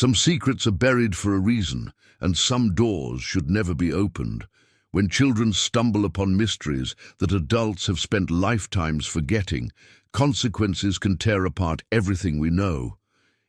Some secrets are buried for a reason, and some doors should never be opened. When children stumble upon mysteries that adults have spent lifetimes forgetting, consequences can tear apart everything we know.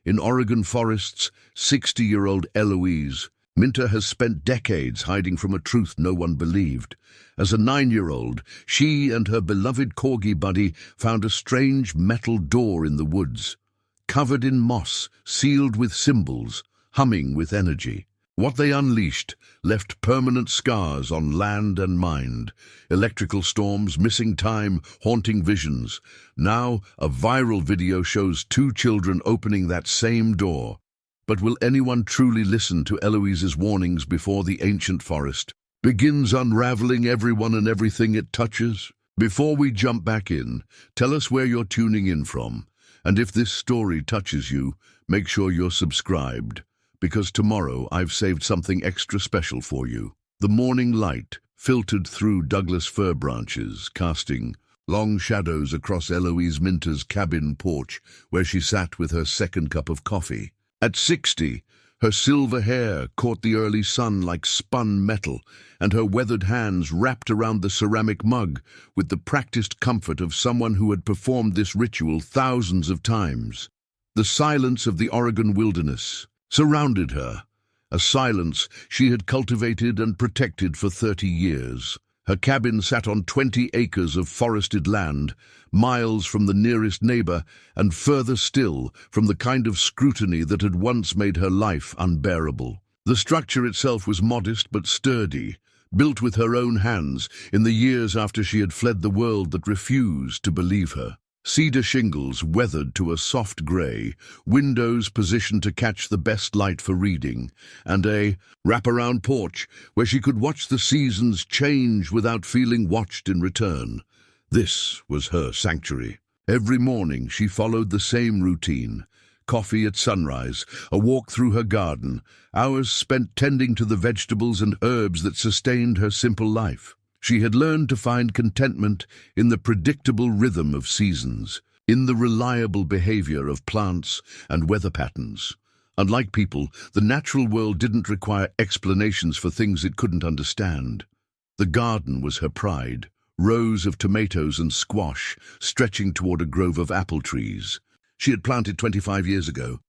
In Oregon forests, 60-year-old Eloise Minter has spent decades hiding from a truth no one believed. As a 9-year-old, she and her beloved corgi buddy found a strange metal door in the woods, covered in moss, sealed with symbols, humming with energy. What they unleashed left permanent scars on land and mind. Electrical storms, missing time, haunting visions. Now, a viral video shows 2 children opening that same door. But will anyone truly listen to Eloise's warnings before the ancient forest begins unraveling everyone and everything it touches? Before we jump back in, tell us where you're tuning in from. And if this story touches you, make sure you're subscribed, because tomorrow I've saved something extra special for you. The morning light filtered through Douglas fir branches, casting long shadows across Eloise Minter's cabin porch, where she sat with her second cup of coffee. At 60, her silver hair caught the early sun like spun metal, and her weathered hands wrapped around the ceramic mug with the practiced comfort of someone who had performed this ritual thousands of times. The silence of the Oregon wilderness surrounded her, a silence she had cultivated and protected for 30 years. Her cabin sat on 20 acres of forested land, miles from the nearest neighbor and further still from the kind of scrutiny that had once made her life unbearable. The structure itself was modest but sturdy, built with her own hands in the years after she had fled the world that refused to believe her. Cedar shingles weathered to a soft gray, windows positioned to catch the best light for reading, and a wraparound porch where she could watch the seasons change without feeling watched in return. This was her sanctuary. Every morning she followed the same routine: coffee at sunrise, a walk through her garden, hours spent tending to the vegetables and herbs that sustained her simple life. She had learned to find contentment in the predictable rhythm of seasons, in the reliable behavior of plants and weather patterns. Unlike people, the natural world didn't require explanations for things it couldn't understand. The garden was her pride, rows of tomatoes and squash stretching toward a grove of apple trees she had planted 25 years ago.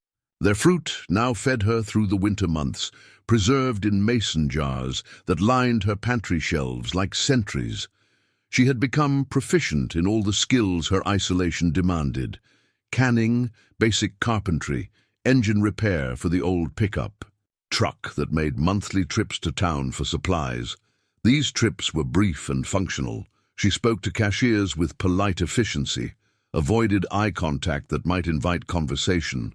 Their fruit now fed her through the winter months, preserved in mason jars that lined her pantry shelves like sentries. She had become proficient in all the skills her isolation demanded: canning, basic carpentry, engine repair for the old pickup truck that made monthly trips to town for supplies. These trips were brief and functional. She spoke to cashiers with polite efficiency, avoided eye contact that might invite conversation,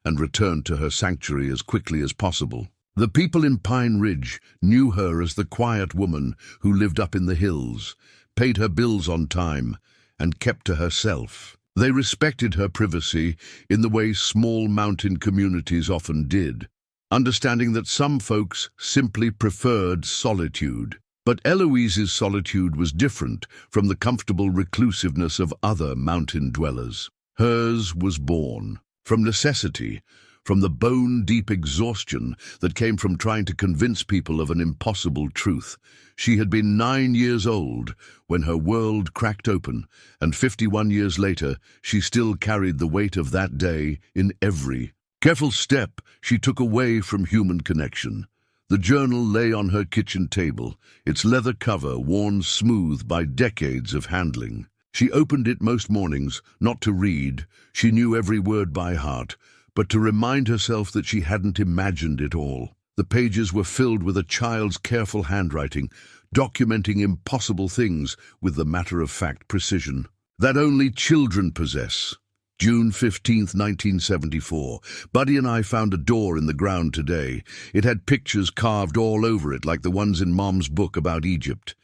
and returned to her sanctuary as quickly as possible. The people in Pine Ridge knew her as the quiet woman who lived up in the hills, paid her bills on time, and kept to herself. They respected her privacy in the way small mountain communities often did, understanding that some folks simply preferred solitude. But Eloise's solitude was different from the comfortable reclusiveness of other mountain dwellers. Hers was born from necessity, from the bone-deep exhaustion that came from trying to convince people of an impossible truth. She had been 9 years old when her world cracked open, and 51 years later, she still carried the weight of that day in every careful step she took away from human connection. The journal lay on her kitchen table, its leather cover worn smooth by decades of handling. She opened it most mornings, not to read, she knew every word by heart, but to remind herself that she hadn't imagined it all. The pages were filled with a child's careful handwriting, documenting impossible things with the matter-of-fact precision that only children possess. June 15th, 1974. Buddy and I found a door in the ground today. It had pictures carved all over it like the ones in Mom's book about Egypt.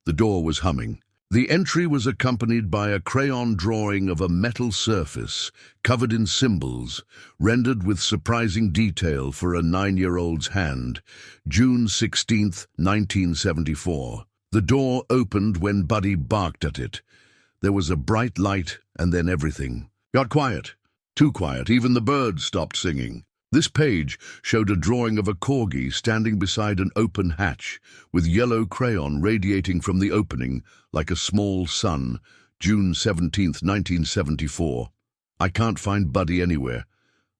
The door was humming. The entry was accompanied by a crayon drawing of a metal surface covered in symbols, rendered with surprising detail for a 9-year-old's hand. June 16th, 1974. The door opened when Buddy barked at it. There was a bright light, and then everything got quiet. Too quiet, even the birds stopped singing. This page showed a drawing of a corgi standing beside an open hatch, with yellow crayon radiating from the opening like a small sun. June 17, 1974. I can't find Buddy anywhere.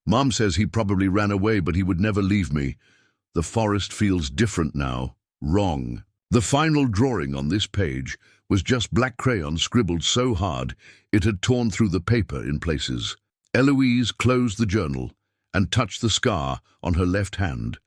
Mom says he probably ran away, but he would never leave me. The forest feels different now. Wrong. The final drawing on this page was just black crayon scribbled so hard it had torn through the paper in places. Eloise closed the journal and touched the scar on her left hand,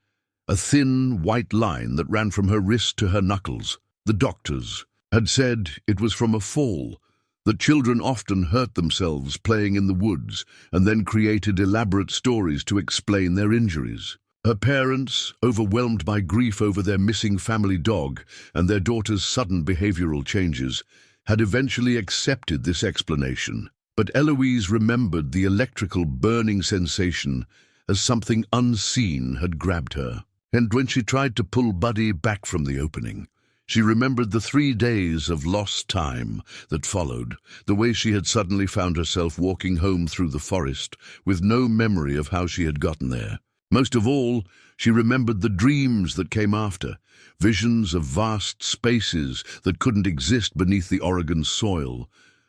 a thin white line that ran from her wrist to her knuckles. The doctors had said it was from a fall, that children often hurt themselves playing in the woods and then created elaborate stories to explain their injuries. Her parents, overwhelmed by grief over their missing family dog and their daughter's sudden behavioral changes, had eventually accepted this explanation. But Eloise remembered the electrical burning sensation as something unseen had grabbed her. And when she tried to pull Buddy back from the opening, she remembered the 3 days of lost time that followed, the way she had suddenly found herself walking home through the forest with no memory of how she had gotten there. Most of all, she remembered the dreams that came after, visions of vast spaces that couldn't exist beneath the Oregon soil,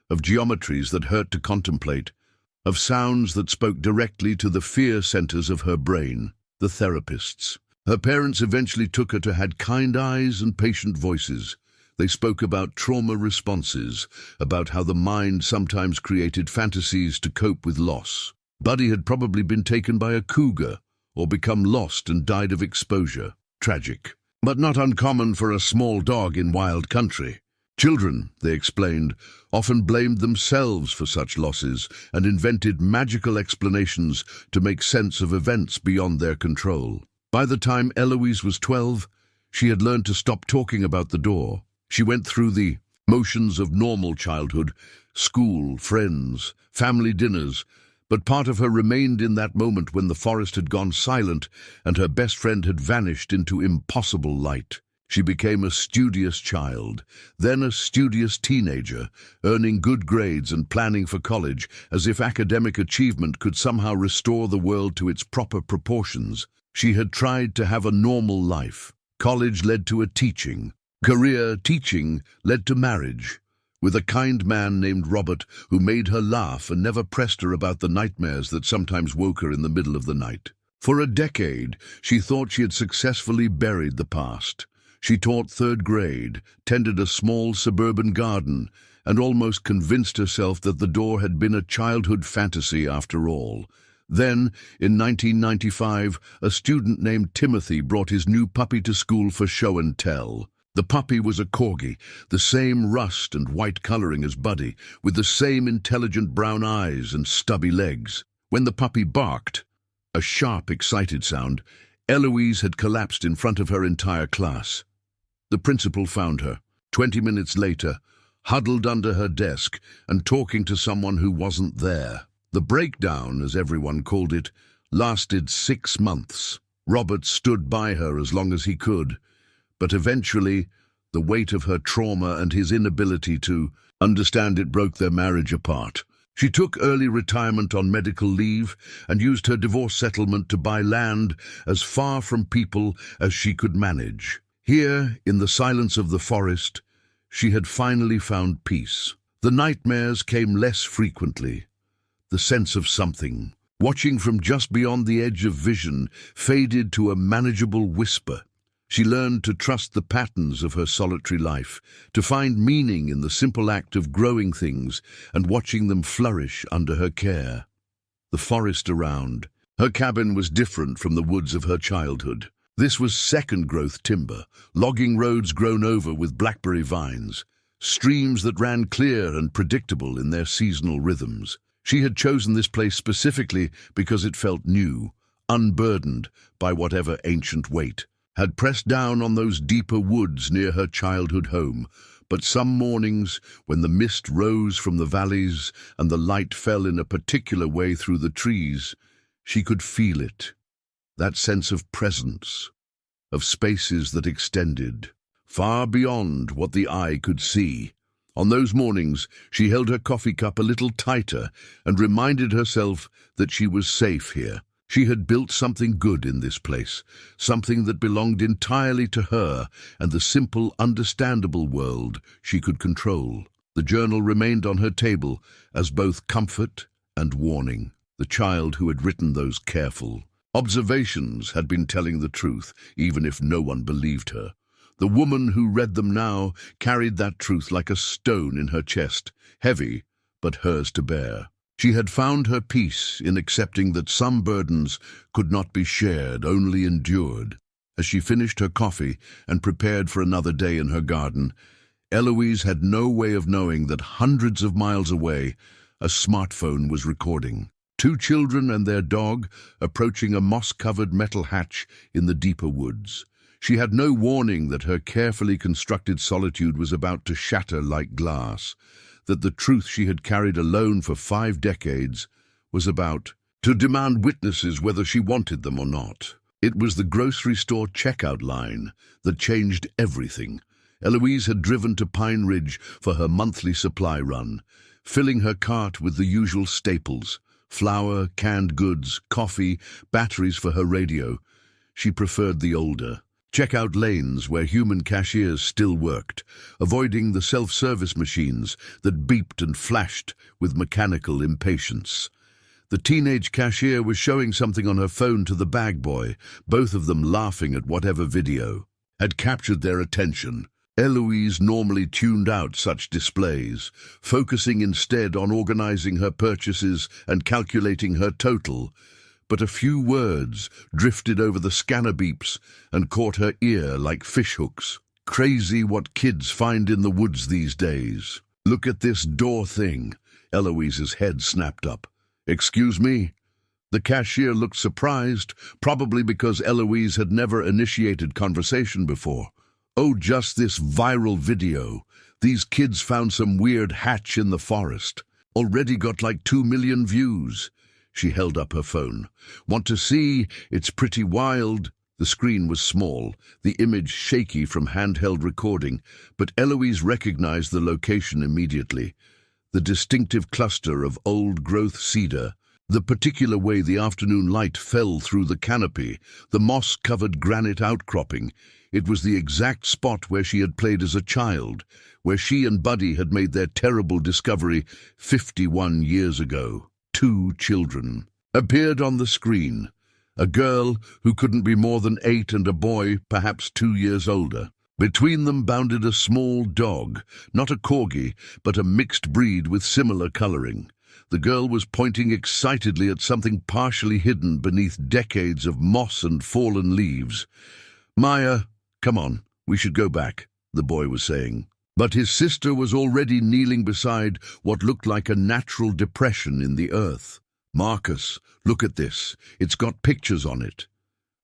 of geometries that hurt to contemplate, of sounds that spoke directly to the fear centers of her brain, the therapists. Her parents eventually took her to had kind eyes and patient voices. They spoke about trauma responses, about how the mind sometimes created fantasies to cope with loss. Buddy had probably been taken by a cougar or become lost and died of exposure. Tragic, but not uncommon for a small dog in wild country. Children, they explained, often blamed themselves for such losses and invented magical explanations to make sense of events beyond their control. By the time Eloise was 12, she had learned to stop talking about the door. She went through the motions of normal childhood, school, friends, family dinners, but part of her remained in that moment when the forest had gone silent and her best friend had vanished into impossible light. She became a studious child, then a studious teenager, earning good grades and planning for college as if academic achievement could somehow restore the world to its proper proportions. She had tried to have a normal life. College led to a teaching. Career teaching led to marriage, with a kind man named Robert who made her laugh and never pressed her about the nightmares that sometimes woke her in the middle of the night. For a decade, she thought she had successfully buried the past. She taught 3rd grade, tended a small suburban garden, and almost convinced herself that the door had been a childhood fantasy after all. Then, in 1995, a student named Timothy brought his new puppy to school for show and tell. The puppy was a corgi, the same rust and white coloring as Buddy, with the same intelligent brown eyes and stubby legs. When the puppy barked, a sharp, excited sound, Eloise had collapsed in front of her entire class. The principal found her, 20 minutes later, huddled under her desk and talking to someone who wasn't there. The breakdown, as everyone called it, lasted 6 months. Robert stood by her as long as he could, but eventually, the weight of her trauma and his inability to understand it broke their marriage apart. She took early retirement on medical leave and used her divorce settlement to buy land as far from people as she could manage. Here, in the silence of the forest, she had finally found peace. The nightmares came less frequently. The sense of something, watching from just beyond the edge of vision, faded to a manageable whisper. She learned to trust the patterns of her solitary life, to find meaning in the simple act of growing things and watching them flourish under her care. The forest around. Her cabin was different from the woods of her childhood. This was second-growth timber, logging roads grown over with blackberry vines, streams that ran clear and predictable in their seasonal rhythms. She had chosen this place specifically because it felt new, unburdened by whatever ancient weight had pressed down on those deeper woods near her childhood home. But some mornings, when the mist rose from the valleys and the light fell in a particular way through the trees, she could feel it, that sense of presence, of spaces that extended far beyond what the eye could see. On those mornings, she held her coffee cup a little tighter and reminded herself that she was safe here. She had built something good in this place, something that belonged entirely to her and the simple, understandable world she could control. The journal remained on her table as both comfort and warning. The child who had written those careful observations had been telling the truth, even if no one believed her. The woman who read them now carried that truth like a stone in her chest, heavy, but hers to bear. She had found her peace in accepting that some burdens could not be shared, only endured. As she finished her coffee and prepared for another day in her garden, Eloise had no way of knowing that hundreds of miles away, a smartphone was recording. Two children and their dog approaching a moss-covered metal hatch in the deeper woods. She had no warning that her carefully constructed solitude was about to shatter like glass, that the truth she had carried alone for 5 decades was about to demand witnesses whether she wanted them or not. It was the grocery store checkout line that changed everything. Eloise had driven to Pine Ridge for her monthly supply run, filling her cart with the usual staples: flour, canned goods, coffee, batteries for her radio. She preferred the older checkout lanes where human cashiers still worked, avoiding the self-service machines that beeped and flashed with mechanical impatience. The teenage cashier was showing something on her phone to the bag boy, both of them laughing at whatever video had captured their attention. Eloise normally tuned out such displays, focusing instead on organizing her purchases and calculating her total. But a few words drifted over the scanner beeps and caught her ear like fishhooks. Crazy what kids find in the woods these days. Look at this door thing. Eloise's head snapped up. Excuse me? The cashier looked surprised, probably because Eloise had never initiated conversation before. Oh, just this viral video. These kids found some weird hatch in the forest. Already got like 2 million views. She held up her phone. Want to see? It's pretty wild. The screen was small, the image shaky from handheld recording, but Eloise recognized the location immediately. The distinctive cluster of old-growth cedar, the particular way the afternoon light fell through the canopy, the moss-covered granite outcropping. It was the exact spot where she had played as a child, where she and Buddy had made their terrible discovery 51 years ago. 2 children appeared on the screen, a girl who couldn't be more than 8 and a boy perhaps 2 years older. Between them bounded a small dog, not a corgi, but a mixed breed with similar coloring. The girl was pointing excitedly at something partially hidden beneath decades of moss and fallen leaves. "Maya, come on, we should go back," the boy was saying. But his sister was already kneeling beside what looked like a natural depression in the earth. "Marcus, look at this. It's got pictures on it."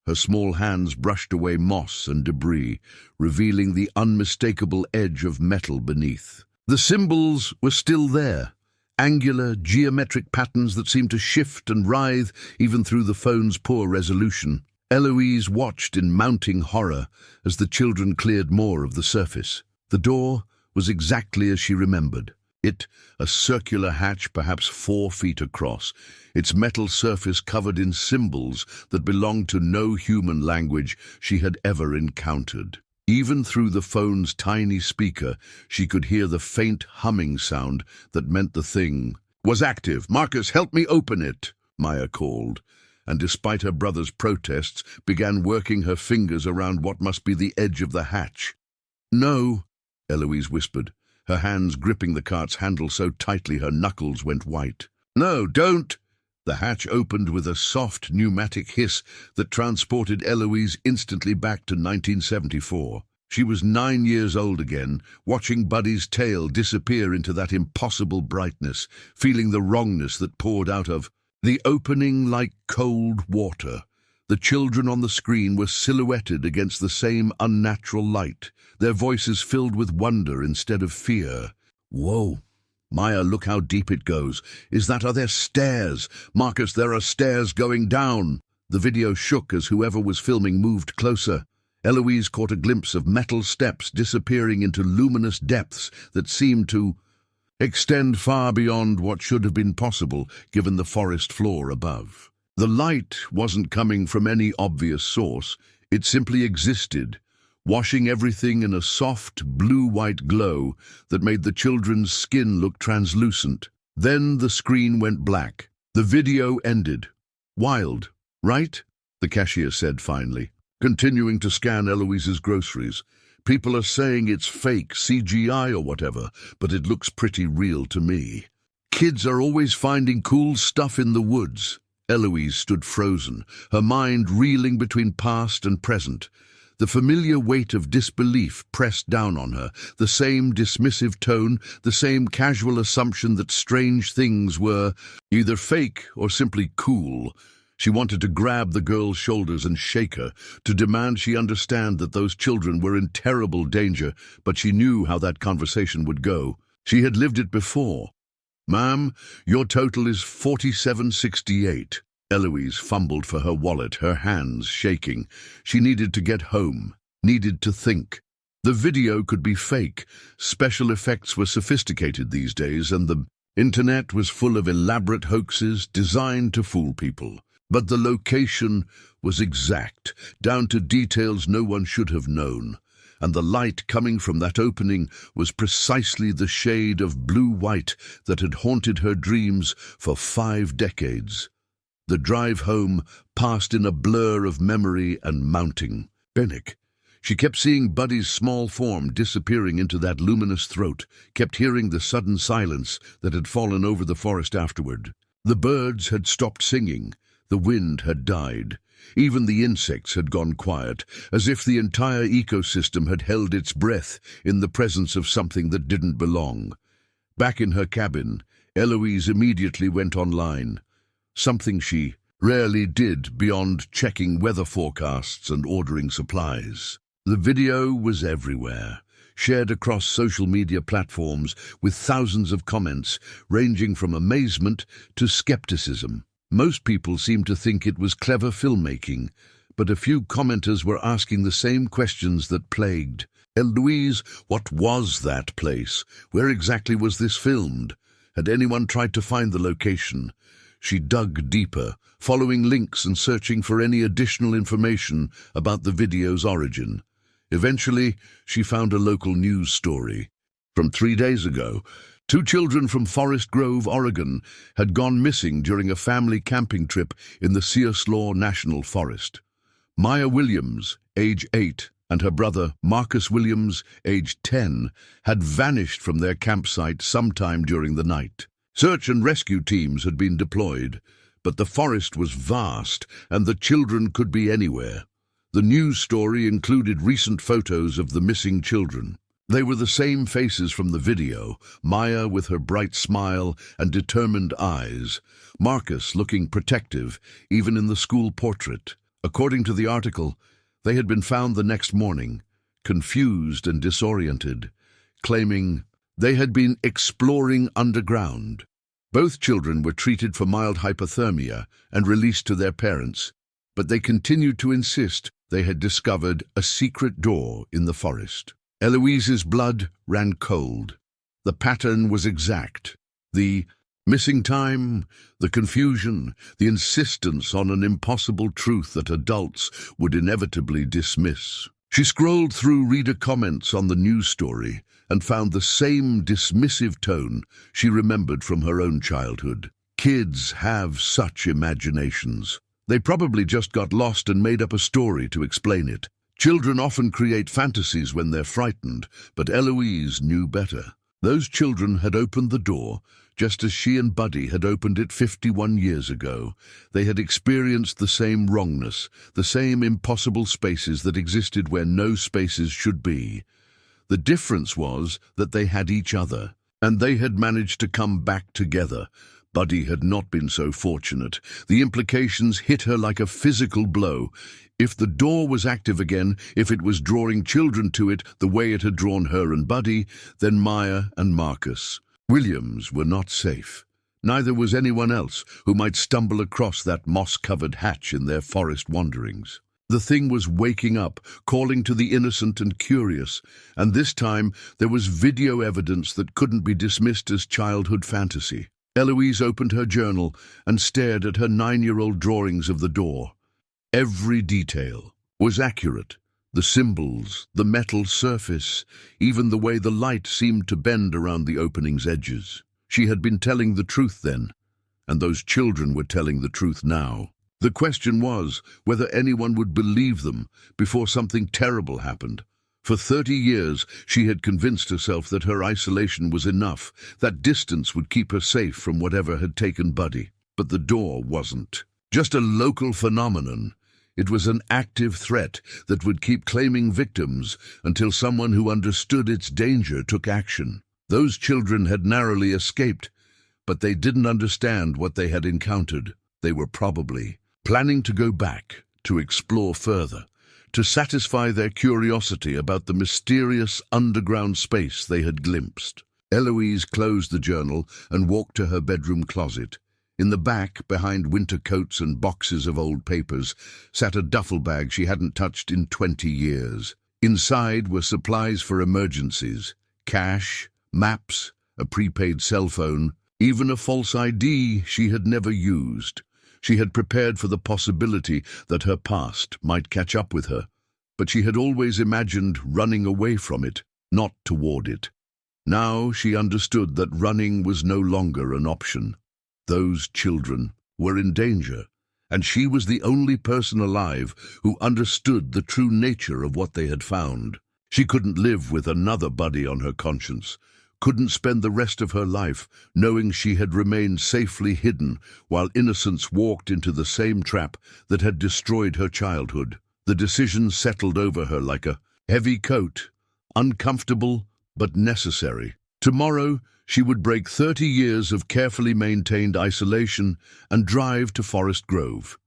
Her small hands brushed away moss and debris, revealing the unmistakable edge of metal beneath. The symbols were still there, angular, geometric patterns that seemed to shift and writhe even through the phone's poor resolution. Eloise watched in mounting horror as the children cleared more of the surface. The door was exactly as she remembered. It, a circular hatch perhaps 4 feet across, its metal surface covered in symbols that belonged to no human language she had ever encountered. Even through the phone's tiny speaker, she could hear the faint humming sound that meant the thing was active. "Marcus, help me open it," Maya called, and despite her brother's protests, began working her fingers around what must be the edge of the hatch. "No," Eloise whispered, her hands gripping the cart's handle so tightly her knuckles went white. "No, don't!" The hatch opened with a soft pneumatic hiss that transported Eloise instantly back to 1974. She was 9 years old again, watching Buddy's tail disappear into that impossible brightness, feeling the wrongness that poured out of the opening like cold water. The children on the screen were silhouetted against the same unnatural light, their voices filled with wonder instead of fear. "Whoa! Maya, look how deep it goes. Are there stairs? Marcus, there are stairs going down." The video shook as whoever was filming moved closer. Eloise caught a glimpse of metal steps disappearing into luminous depths that seemed to extend far beyond what should have been possible given the forest floor above. The light wasn't coming from any obvious source. It simply existed, washing everything in a soft, blue-white glow that made the children's skin look translucent. Then the screen went black. The video ended. Wild, right? The cashier said finally, continuing to scan Eloise's groceries. People are saying it's fake, CGI or whatever, but it looks pretty real to me. Kids are always finding cool stuff in the woods. Eloise stood frozen, her mind reeling between past and present. The familiar weight of disbelief pressed down on her, the same dismissive tone, the same casual assumption that strange things were either fake or simply cool. She wanted to grab the girl's shoulders and shake her, to demand she understand that those children were in terrible danger, but she knew how that conversation would go. She had lived it before. "Ma'am, your total is $47.68. Eloise fumbled for her wallet, her hands shaking. She needed to get home, needed to think. The video could be fake. Special effects were sophisticated these days, and the internet was full of elaborate hoaxes designed to fool people. But the location was exact, down to details no one should have known. And the light coming from that opening was precisely the shade of blue-white that had haunted her dreams for 5 decades. The drive home passed in a blur of memory and mounting panic. She kept seeing Buddy's small form disappearing into that luminous throat, kept hearing the sudden silence that had fallen over the forest afterward. The birds had stopped singing, the wind had died. Even the insects had gone quiet, as if the entire ecosystem had held its breath in the presence of something that didn't belong. Back in her cabin, Eloise immediately went online. Something she rarely did beyond checking weather forecasts and ordering supplies. The video was everywhere, shared across social media platforms with thousands of comments ranging from amazement to skepticism. Most people seemed to think it was clever filmmaking, but a few commenters were asking the same questions that plagued Eloise. What was that place? Where exactly was this filmed? Had anyone tried to find the location? She dug deeper, following links and searching for any additional information about the video's origin. Eventually, she found a local news story. From 3 days ago, 2 children from Forest Grove, Oregon, had gone missing during a family camping trip in the Cioslaw National Forest. Maya Williams, age 8, and her brother Marcus Williams, age 10, had vanished from their campsite sometime during the night. Search and rescue teams had been deployed, but the forest was vast and the children could be anywhere. The news story included recent photos of the missing children. They were the same faces from the video, Maya with her bright smile and determined eyes, Marcus looking protective, even in the school portrait. According to the article, they had been found the next morning, confused and disoriented, claiming they had been exploring underground. Both children were treated for mild hypothermia and released to their parents, but they continued to insist they had discovered a secret door in the forest. Eloise's blood ran cold. The pattern was exact. The missing time, the confusion, the insistence on an impossible truth that adults would inevitably dismiss. She scrolled through reader comments on the news story and found the same dismissive tone she remembered from her own childhood. Kids have such imaginations. They probably just got lost and made up a story to explain it. Children often create fantasies when they're frightened, but Eloise knew better. Those children had opened the door, just as she and Buddy had opened it 51 years ago. They had experienced the same wrongness, the same impossible spaces that existed where no spaces should be. The difference was that they had each other, and they had managed to come back together. Buddy had not been so fortunate. The implications hit her like a physical blow. If the door was active again, if it was drawing children to it the way it had drawn her and Buddy, then Maya and Marcus Williams were not safe. Neither was anyone else who might stumble across that moss-covered hatch in their forest wanderings. The thing was waking up, calling to the innocent and curious, and this time there was video evidence that couldn't be dismissed as childhood fantasy. Eloise opened her journal and stared at her 9-year-old drawings of the door. Every detail was accurate. The symbols, the metal surface, even the way the light seemed to bend around the opening's edges. She had been telling the truth then, and those children were telling the truth now. The question was whether anyone would believe them before something terrible happened. For 30 years, she had convinced herself that her isolation was enough, that distance would keep her safe from whatever had taken Buddy. But the door wasn't just a local phenomenon. It was an active threat that would keep claiming victims until someone who understood its danger took action. Those children had narrowly escaped, but they didn't understand what they had encountered. They were probably planning to go back, to explore further, to satisfy their curiosity about the mysterious underground space they had glimpsed. Eloise closed the journal and walked to her bedroom closet. In the back, behind winter coats and boxes of old papers, sat a duffel bag she hadn't touched in 20 years. Inside were supplies for emergencies, cash, maps, a prepaid cell phone, even a false ID she had never used. She had prepared for the possibility that her past might catch up with her, but she had always imagined running away from it, not toward it. Now she understood that running was no longer an option. Those children were in danger, and she was the only person alive who understood the true nature of what they had found. She couldn't live with another Buddy on her conscience, couldn't spend the rest of her life knowing she had remained safely hidden while innocence walked into the same trap that had destroyed her childhood. The decision settled over her like a heavy coat, uncomfortable but necessary. Tomorrow, she would break 30 years of carefully maintained isolation and drive to Forest Grove.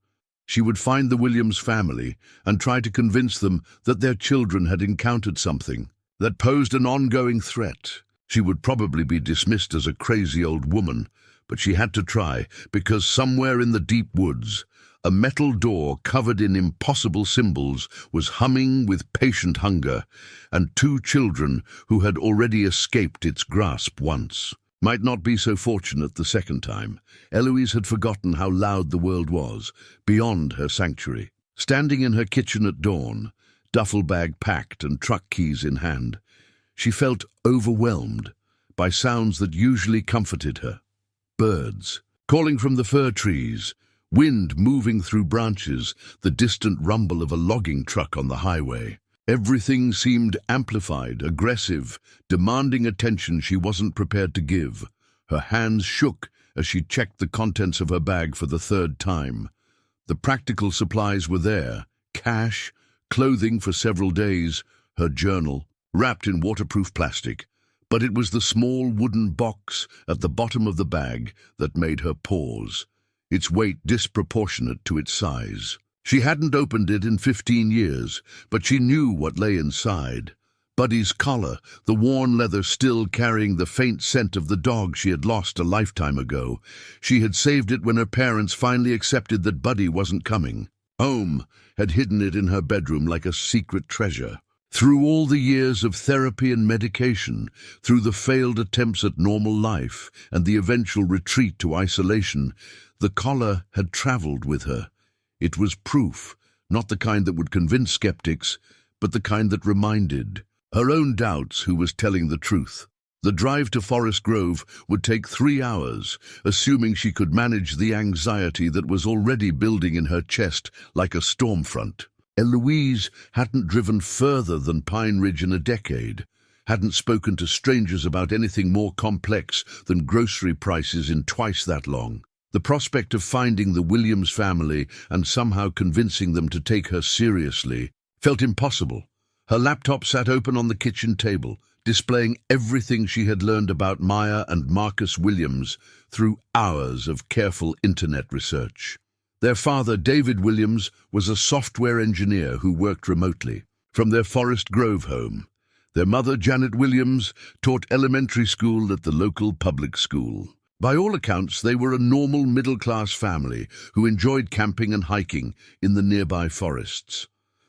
She would find the Williams family and try to convince them that their children had encountered something that posed an ongoing threat. She would probably be dismissed as a crazy old woman, but she had to try because somewhere in the deep woods, a metal door covered in impossible symbols was humming with patient hunger, and 2 children who had already escaped its grasp once might not be so fortunate the second time. Eloise had forgotten how loud the world was, beyond her sanctuary. Standing in her kitchen at dawn, duffel bag packed and truck keys in hand, she felt overwhelmed by sounds that usually comforted her. Birds calling from the fir trees, wind moving through branches, the distant rumble of a logging truck on the highway. Everything seemed amplified, aggressive, demanding attention she wasn't prepared to give. Her hands shook as she checked the contents of her bag for the 3rd time. The practical supplies were there: cash, clothing for several days, her journal, wrapped in waterproof plastic. But it was the small wooden box at the bottom of the bag that made her pause, its weight disproportionate to its size. She hadn't opened it in 15 years, but she knew what lay inside. Buddy's collar, the worn leather still carrying the faint scent of the dog she had lost a lifetime ago. She had saved it when her parents finally accepted that Buddy wasn't coming. Home had hidden it in her bedroom like a secret treasure. Through all the years of therapy and medication, through the failed attempts at normal life and the eventual retreat to isolation, the collar had traveled with her. It was proof, not the kind that would convince skeptics, but the kind that reminded her own doubts who was telling the truth. The drive to Forest Grove would take 3 hours, assuming she could manage the anxiety that was already building in her chest like a storm front. Eloise hadn't driven further than Pine Ridge in a decade, hadn't spoken to strangers about anything more complex than grocery prices in twice that long. The prospect of finding the Williams family and somehow convincing them to take her seriously felt impossible. Her laptop sat open on the kitchen table, displaying everything she had learned about Maya and Marcus Williams through hours of careful internet research. Their father, David Williams, was a software engineer who worked remotely from their Forest Grove home. Their mother, Janet Williams, taught elementary school at the local public school. By all accounts, they were a normal middle-class family who enjoyed camping and hiking in the nearby forests.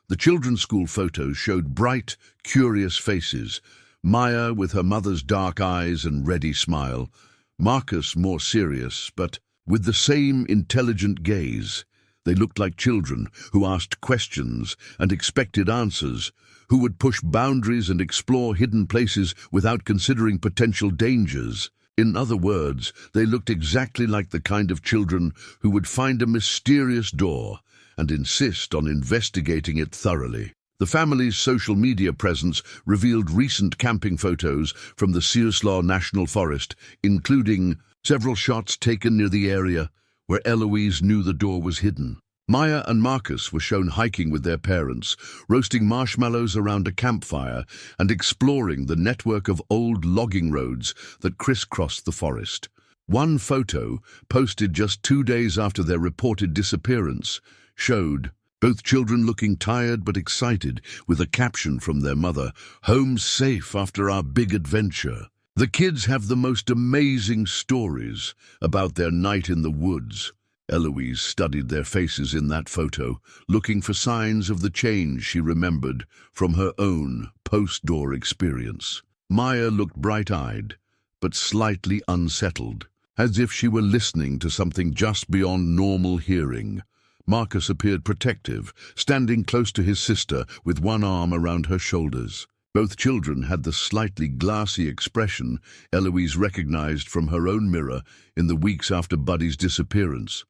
The children's school photos showed bright, curious faces. Maya with her mother's dark eyes and ready smile. Marcus more serious, but with the same intelligent gaze. They looked like children who asked questions and expected answers, who would push boundaries and explore hidden places without considering potential dangers. In other words, they looked exactly like the kind of children who would find a mysterious door and insist on investigating it thoroughly. The family's social media presence revealed recent camping photos from the Siuslaw National Forest, including several shots taken near the area where Eloise knew the door was hidden. Maya and Marcus were shown hiking with their parents, roasting marshmallows around a campfire and exploring the network of old logging roads that crisscrossed the forest. One photo, posted just 2 days after their reported disappearance, showed both children looking tired but excited, with a caption from their mother, "Home safe after our big adventure." The kids have the most amazing stories about their night in the woods. Eloise studied their faces in that photo, looking for signs of the change she remembered from her own post-door experience. Maya looked bright-eyed, but slightly unsettled, as if she were listening to something just beyond normal hearing. Marcus appeared protective, standing close to his sister with one arm around her shoulders. Both children had the slightly glassy expression Eloise recognized from her own mirror in the weeks after Buddy's disappearance.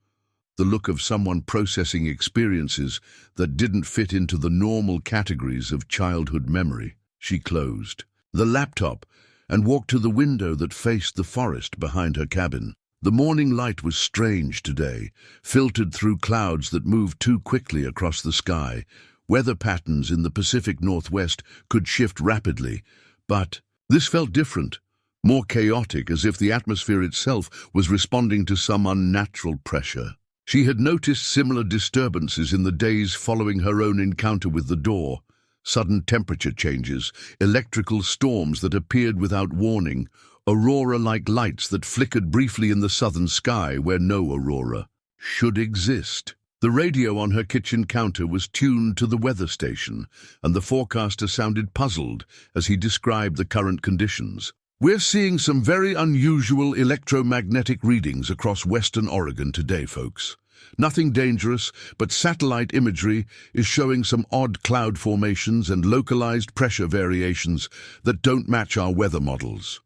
The look of someone processing experiences that didn't fit into the normal categories of childhood memory. She closed the laptop and walked to the window that faced the forest behind her cabin. The morning light was strange today, filtered through clouds that moved too quickly across the sky. Weather patterns in the Pacific Northwest could shift rapidly, but this felt different, more chaotic, as if the atmosphere itself was responding to some unnatural pressure. She had noticed similar disturbances in the days following her own encounter with the door. Sudden temperature changes, electrical storms that appeared without warning, aurora-like lights that flickered briefly in the southern sky where no aurora should exist. The radio on her kitchen counter was tuned to the weather station, and the forecaster sounded puzzled as he described the current conditions. "We're seeing some very unusual electromagnetic readings across western Oregon today, folks. Nothing dangerous, but satellite imagery is showing some odd cloud formations and localized pressure variations that don't match our weather models.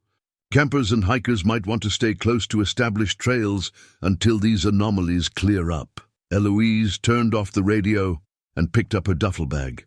Campers and hikers might want to stay close to established trails until these anomalies clear up." Eloise turned off the radio and picked up her duffel bag.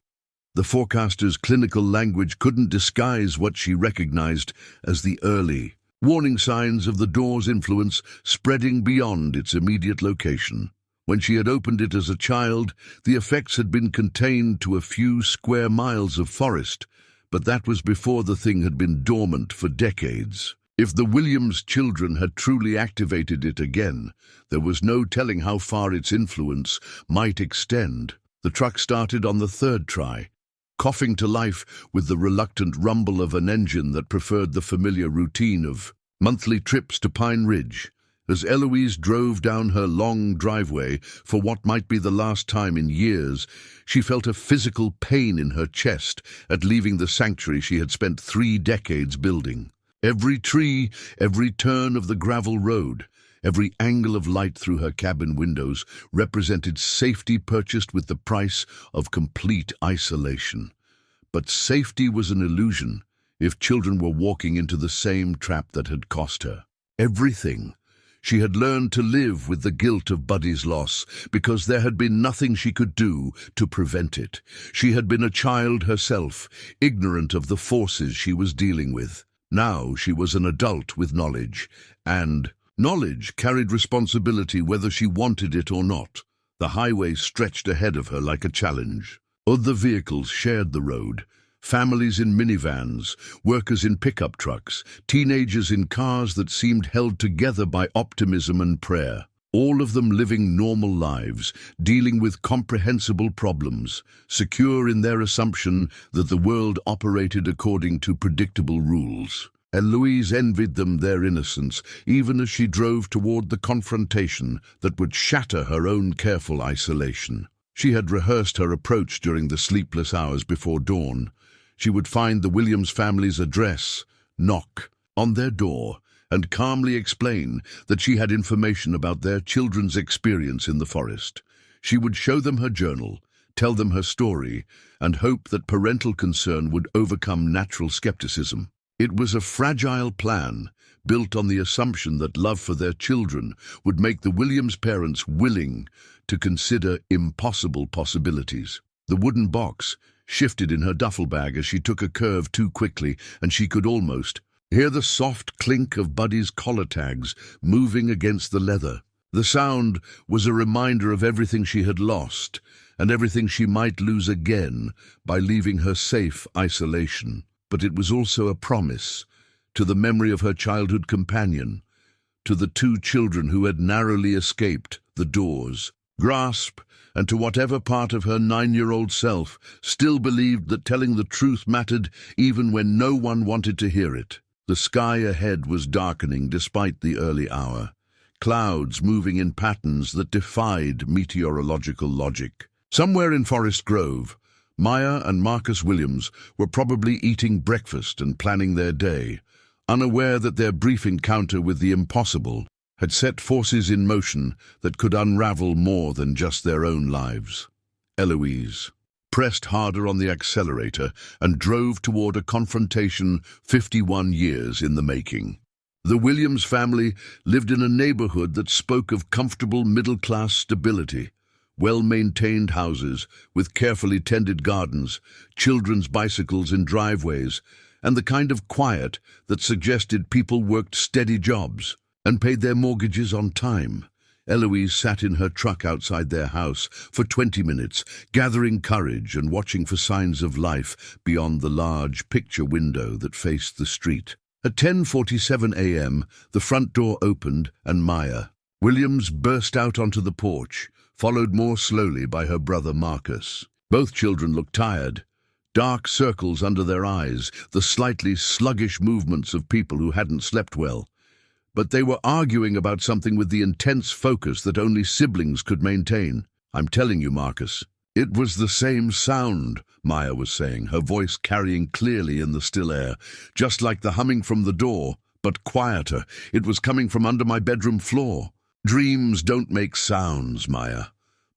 The forecaster's clinical language couldn't disguise what she recognized as the early warning signs of the door's influence spreading beyond its immediate location. When she had opened it as a child, the effects had been contained to a few square miles of forest, but that was before the thing had been dormant for decades. If the Williams children had truly activated it again, there was no telling how far its influence might extend. The truck started on the third try, coughing to life with the reluctant rumble of an engine that preferred the familiar routine of monthly trips to Pine Ridge. As Eloise drove down her long driveway for what might be the last time in years, she felt a physical pain in her chest at leaving the sanctuary she had spent 3 decades building. Every tree, every turn of the gravel road, every angle of light through her cabin windows represented safety purchased with the price of complete isolation. But safety was an illusion if children were walking into the same trap that had cost her everything. She had learned to live with the guilt of Buddy's loss because there had been nothing she could do to prevent it. She had been a child herself, ignorant of the forces she was dealing with. Now she was an adult with knowledge, and knowledge carried responsibility whether she wanted it or not. The highway stretched ahead of her like a challenge. Other vehicles shared the road. Families in minivans, workers in pickup trucks, teenagers in cars that seemed held together by optimism and prayer. All of them living normal lives, dealing with comprehensible problems, secure in their assumption that the world operated according to predictable rules. Eloise envied them their innocence, even as she drove toward the confrontation that would shatter her own careful isolation. She had rehearsed her approach during the sleepless hours before dawn. She would find the Williams family's address, knock on their door, and calmly explain that she had information about their children's experience in the forest. She would show them her journal, tell them her story, and hope that parental concern would overcome natural skepticism. It was a fragile plan, built on the assumption that love for their children would make the Williams parents willing to consider impossible possibilities. The wooden box shifted in her duffel bag as she took a curve too quickly, and she could almost hear the soft clink of Buddy's collar tags moving against the leather. The sound was a reminder of everything she had lost, and everything she might lose again by leaving her safe isolation. But it was also a promise to the memory of her childhood companion, to the two children who had narrowly escaped the doors. Grasp, and to whatever part of her 9-year-old self still believed that telling the truth mattered even when no one wanted to hear it. The sky ahead was darkening despite the early hour, clouds moving in patterns that defied meteorological logic. Somewhere in Forest Grove, Maya and Marcus Williams were probably eating breakfast and planning their day, unaware that their brief encounter with the impossible had set forces in motion that could unravel more than just their own lives. Eloise pressed harder on the accelerator and drove toward a confrontation 51 years in the making. The Williams family lived in a neighborhood that spoke of comfortable middle-class stability, well-maintained houses with carefully tended gardens, children's bicycles in driveways, and the kind of quiet that suggested people worked steady jobs and paid their mortgages on time. Eloise sat in her truck outside their house for 20 minutes, gathering courage and watching for signs of life beyond the large picture window that faced the street. At 10:47 a.m., the front door opened and Maya Williams burst out onto the porch, followed more slowly by her brother Marcus. Both children looked tired, dark circles under their eyes, the slightly sluggish movements of people who hadn't slept well. But they were arguing about something with the intense focus that only siblings could maintain. "I'm telling you, Marcus." "It was the same sound," Maya was saying, her voice carrying clearly in the still air, "just like the humming from the door, but quieter. It was coming from under my bedroom floor." "Dreams don't make sounds, Maya.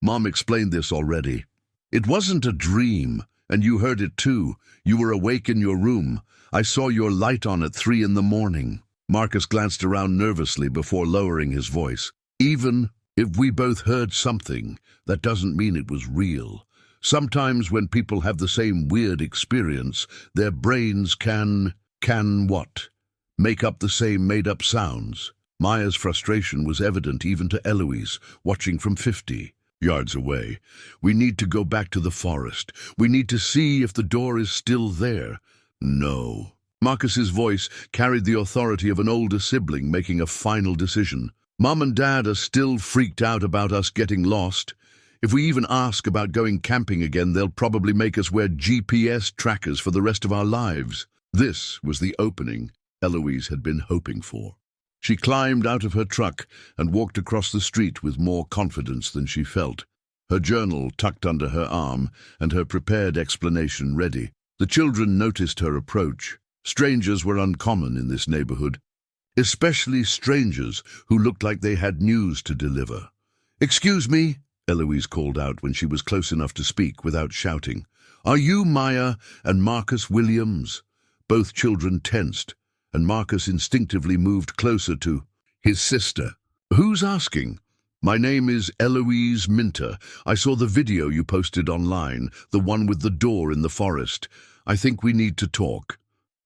Mom explained this already." "It wasn't a dream, and you heard it too. You were awake in your room. I saw your light on at 3 in the morning. Marcus glanced around nervously before lowering his voice. "Even if we both heard something, that doesn't mean it was real. Sometimes when people have the same weird experience, their brains can what? Make up the same made-up sounds." Maya's frustration was evident even to Eloise, watching from 50 yards away. "We need to go back to the forest. We need to see if the door is still there." "No." Marcus's voice carried the authority of an older sibling making a final decision. "Mom and Dad are still freaked out about us getting lost. If we even ask about going camping again, they'll probably make us wear GPS trackers for the rest of our lives." This was the opening Eloise had been hoping for. She climbed out of her truck and walked across the street with more confidence than she felt, her journal tucked under her arm and her prepared explanation ready. The children noticed her approach. Strangers were uncommon in this neighborhood, especially strangers who looked like they had news to deliver. "Excuse me," Eloise called out when she was close enough to speak without shouting. "Are you Maya and Marcus Williams?" Both children tensed, and Marcus instinctively moved closer to his sister. "Who's asking?" "My name is Eloise Minter. I saw the video you posted online, the one with the door in the forest. I think we need to talk."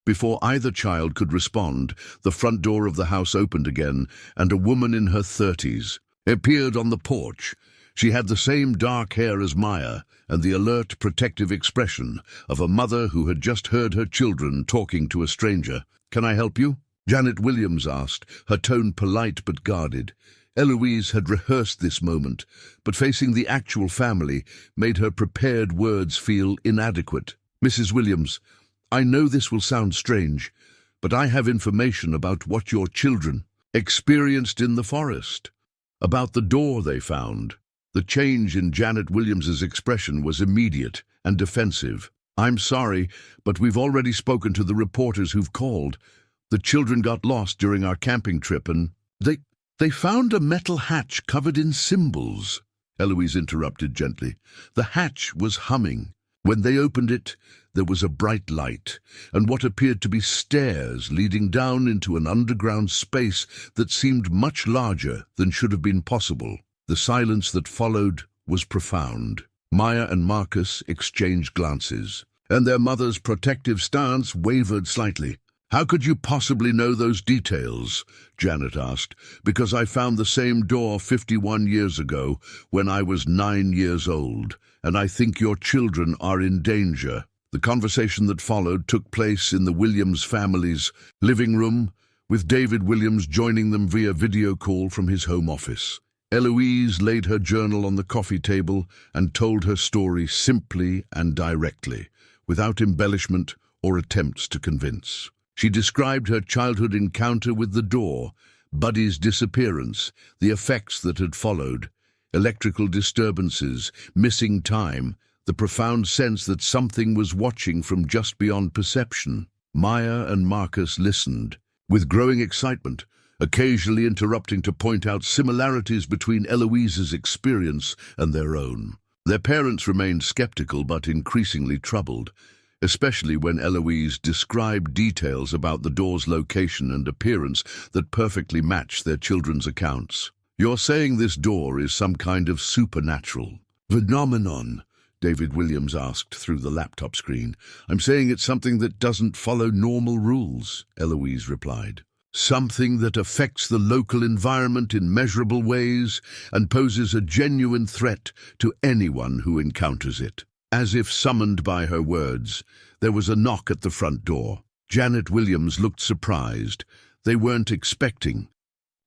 Before either child could respond, the front door of the house opened again, and a woman in her 30s appeared on the porch. She had the same dark hair as Maya and the alert, protective expression of a mother who had just heard her children talking to a stranger. "Can I help you?" Janet Williams asked, her tone polite but guarded. Eloise had rehearsed this moment, but facing the actual family made her prepared words feel inadequate. "Mrs. Williams, I know this will sound strange, but I have information about what your children experienced in the forest, about the door they found." The change in Janet Williams's expression was immediate and defensive. "I'm sorry, but we've already spoken to the reporters who've called. The children got lost during our camping trip and they found a metal hatch covered in symbols. Eloise interrupted gently. The hatch was humming. When they opened it, there was a bright light, and what appeared to be stairs leading down into an underground space that seemed much larger than should have been possible. The silence that followed was profound. Maya and Marcus exchanged glances, and their mother's protective stance wavered slightly. "How could you possibly know those details?" Janet asked. "Because I found the same door 51 years ago when I was 9 years old, and I think your children are in danger." The conversation that followed took place in the Williams family's living room, with David Williams joining them via video call from his home office. Eloise laid her journal on the coffee table and told her story simply and directly, without embellishment or attempts to convince. She described her childhood encounter with the door, Buddy's disappearance, the effects that had followed, electrical disturbances, missing time, the profound sense that something was watching from just beyond perception. Maya and Marcus listened, with growing excitement, occasionally interrupting to point out similarities between Eloise's experience and their own. Their parents remained skeptical but increasingly troubled, especially when Eloise described details about the door's location and appearance that perfectly matched their children's accounts. "You're saying this door is some kind of supernatural phenomenon?" David Williams asked through the laptop screen. "I'm saying it's something that doesn't follow normal rules," Eloise replied. "Something that affects the local environment in measurable ways and poses a genuine threat to anyone who encounters it." As if summoned by her words, there was a knock at the front door. Janet Williams looked surprised. They weren't expecting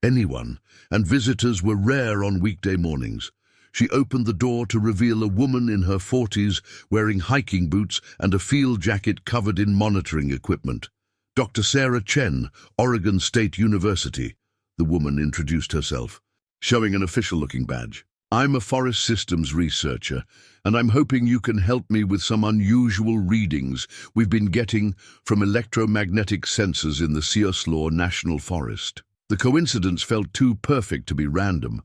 anyone, and visitors were rare on weekday mornings. She opened the door to reveal a woman in her 40s wearing hiking boots and a field jacket covered in monitoring equipment. "Dr. Sarah Chen, Oregon State University," the woman introduced herself, showing an official-looking badge. "I'm a forest systems researcher, and I'm hoping you can help me with some unusual readings we've been getting from electromagnetic sensors in the Cioslor National Forest." The coincidence felt too perfect to be random,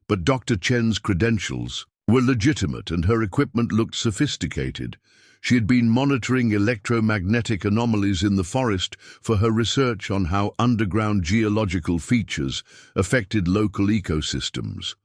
but Dr. Chen's credentials were legitimate and her equipment looked sophisticated. She had been monitoring electromagnetic anomalies in the forest for her research on how underground geological features affected local ecosystems.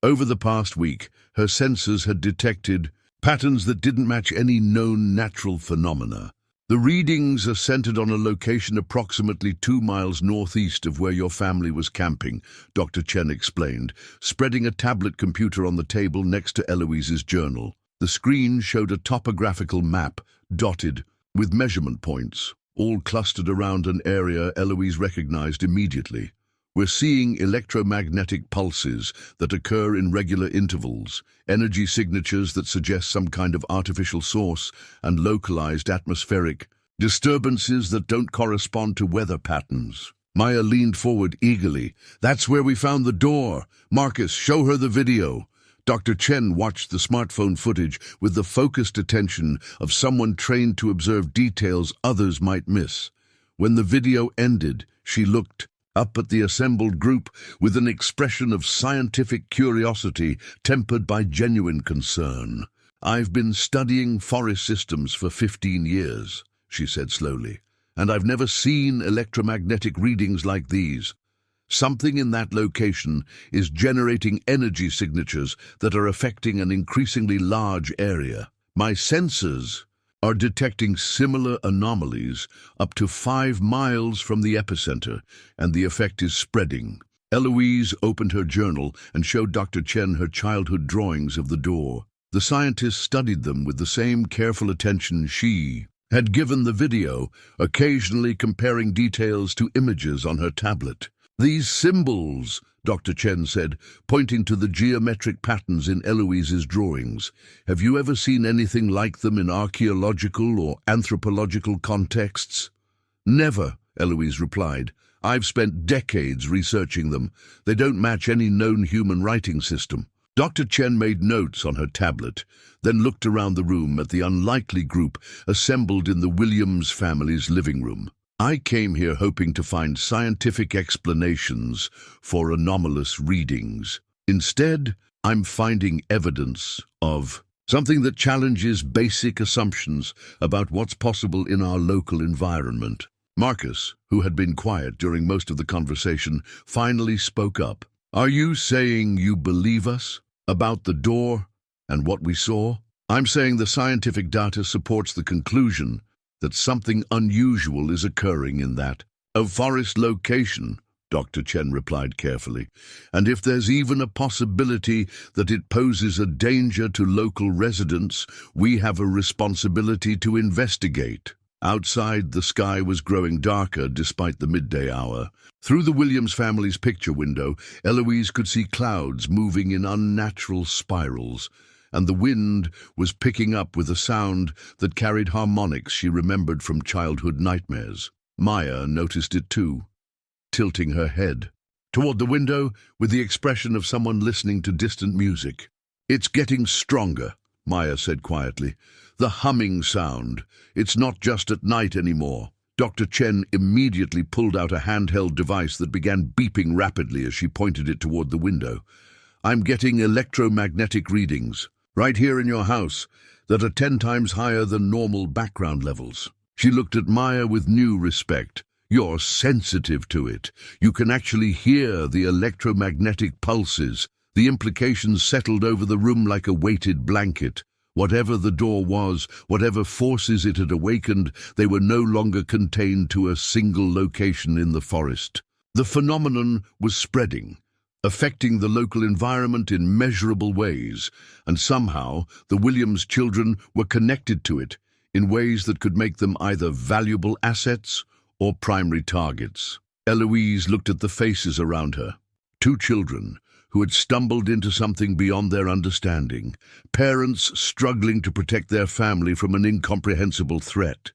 Over the past week, her sensors had detected patterns that didn't match any known natural phenomena. "The readings are centered on a location approximately 2 miles northeast of where your family was camping," Dr. Chen explained, spreading a tablet computer on the table next to Eloise's journal. The screen showed a topographical map, dotted with measurement points, all clustered around an area Eloise recognized immediately. "We're seeing electromagnetic pulses that occur in regular intervals, energy signatures that suggest some kind of artificial source, and localized atmospheric disturbances that don't correspond to weather patterns." Maya leaned forward eagerly. "That's where we found the door. Marcus, show her the video." Dr. Chen watched the smartphone footage with the focused attention of someone trained to observe details others might miss. When the video ended, she looked up at the assembled group with an expression of scientific curiosity tempered by genuine concern. "I've been studying forest systems for 15 years, she said slowly, "and I've never seen electromagnetic readings like these. Something in that location is generating energy signatures that are affecting an increasingly large area. My sensors are detecting similar anomalies up to 5 miles from the epicenter, and the effect is spreading." Eloise opened her journal and showed Dr. Chen her childhood drawings of the door. The scientist studied them with the same careful attention she had given the video, occasionally comparing details to images on her tablet. "These symbols," Dr. Chen said, pointing to the geometric patterns in Eloise's drawings. "Have you ever seen anything like them in archaeological or anthropological contexts?" "Never," Eloise replied. "I've spent decades researching them. They don't match any known human writing system." Dr. Chen made notes on her tablet, then looked around the room at the unlikely group assembled in the Williams family's living room. I came here hoping to find scientific explanations for anomalous readings. Instead, I'm finding evidence of something that challenges basic assumptions about what's possible in our local environment. Marcus, who had been quiet during most of the conversation, finally spoke up. Are you saying you believe us about the door and what we saw? I'm saying the scientific data supports the conclusion that something unusual is occurring in that forest location, Dr. Chen replied carefully, and if there's even a possibility that it poses a danger to local residents, we have a responsibility to investigate. Outside, the sky was growing darker despite the midday hour. Through the Williams family's picture window, Eloise could see clouds moving in unnatural spirals, and the wind was picking up with a sound that carried harmonics she remembered from childhood nightmares. Maya noticed it too, tilting her head toward the window with the expression of someone listening to distant music. It's getting stronger, Maya said quietly. The humming sound. It's not just at night anymore. Dr. Chen immediately pulled out a handheld device that began beeping rapidly as she pointed it toward the window. I'm getting electromagnetic readings, right here in your house, that are 10 times higher than normal background levels. She looked at Maya with new respect. You're sensitive to it. You can actually hear the electromagnetic pulses. The implications settled over the room like a weighted blanket. Whatever the door was, whatever forces it had awakened, they were no longer contained to a single location in the forest. The phenomenon was spreading, affecting the local environment in measurable ways, and somehow the Williams children were connected to it in ways that could make them either valuable assets or primary targets. Eloise looked at the faces around her. 2 children who had stumbled into something beyond their understanding, parents struggling to protect their family from an incomprehensible threat,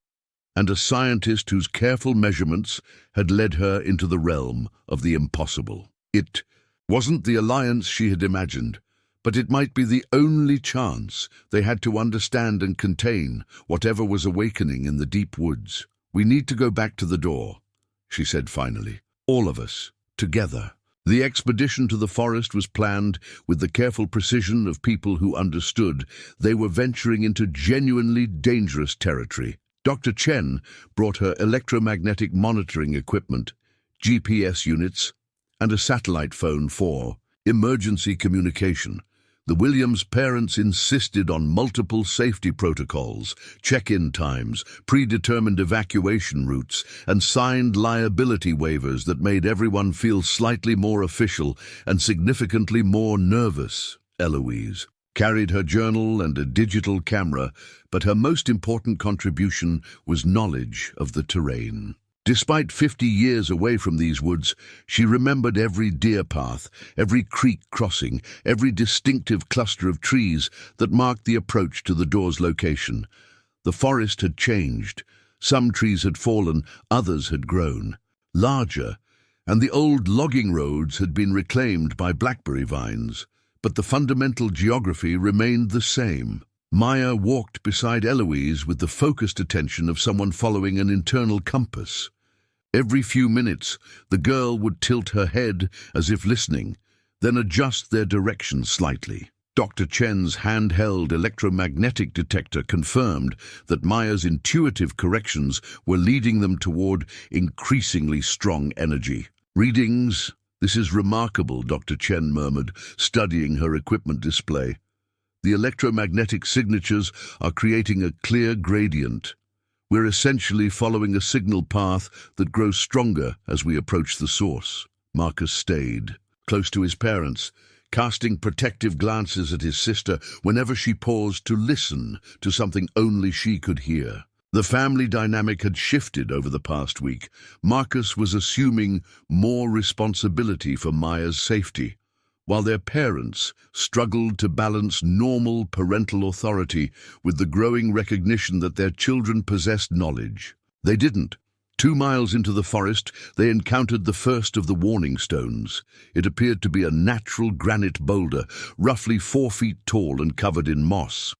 and a scientist whose careful measurements had led her into the realm of the impossible. It wasn't the alliance she had imagined, but it might be the only chance they had to understand and contain whatever was awakening in the deep woods. We need to go back to the door, she said finally. All of us, together. The expedition to the forest was planned with the careful precision of people who understood they were venturing into genuinely dangerous territory. Dr. Chen brought her electromagnetic monitoring equipment, GPS units, and a satellite phone for emergency communication. The Williams parents insisted on multiple safety protocols, check-in times, predetermined evacuation routes, and signed liability waivers that made everyone feel slightly more official and significantly more nervous. Eloise carried her journal and a digital camera, but her most important contribution was knowledge of the terrain. Despite 50 years away from these woods, she remembered every deer path, every creek crossing, every distinctive cluster of trees that marked the approach to the door's location. The forest had changed. Some trees had fallen, others had grown larger, and the old logging roads had been reclaimed by blackberry vines. But the fundamental geography remained the same. Maya walked beside Eloise with the focused attention of someone following an internal compass. Every few minutes, the girl would tilt her head as if listening, then adjust their direction slightly. Dr. Chen's handheld electromagnetic detector confirmed that Maya's intuitive corrections were leading them toward increasingly strong energy. Readings? This is remarkable, Dr. Chen murmured, studying her equipment display. The electromagnetic signatures are creating a clear gradient. We're essentially following a signal path that grows stronger as we approach the source. Marcus stayed close to his parents, casting protective glances at his sister whenever she paused to listen to something only she could hear. The family dynamic had shifted over the past week. Marcus was assuming more responsibility for Maya's safety, while their parents struggled to balance normal parental authority with the growing recognition that their children possessed knowledge. They didn't. 2 miles into the forest, they encountered the first of the warning stones. It appeared to be a natural granite boulder, roughly 4 feet tall and covered in moss.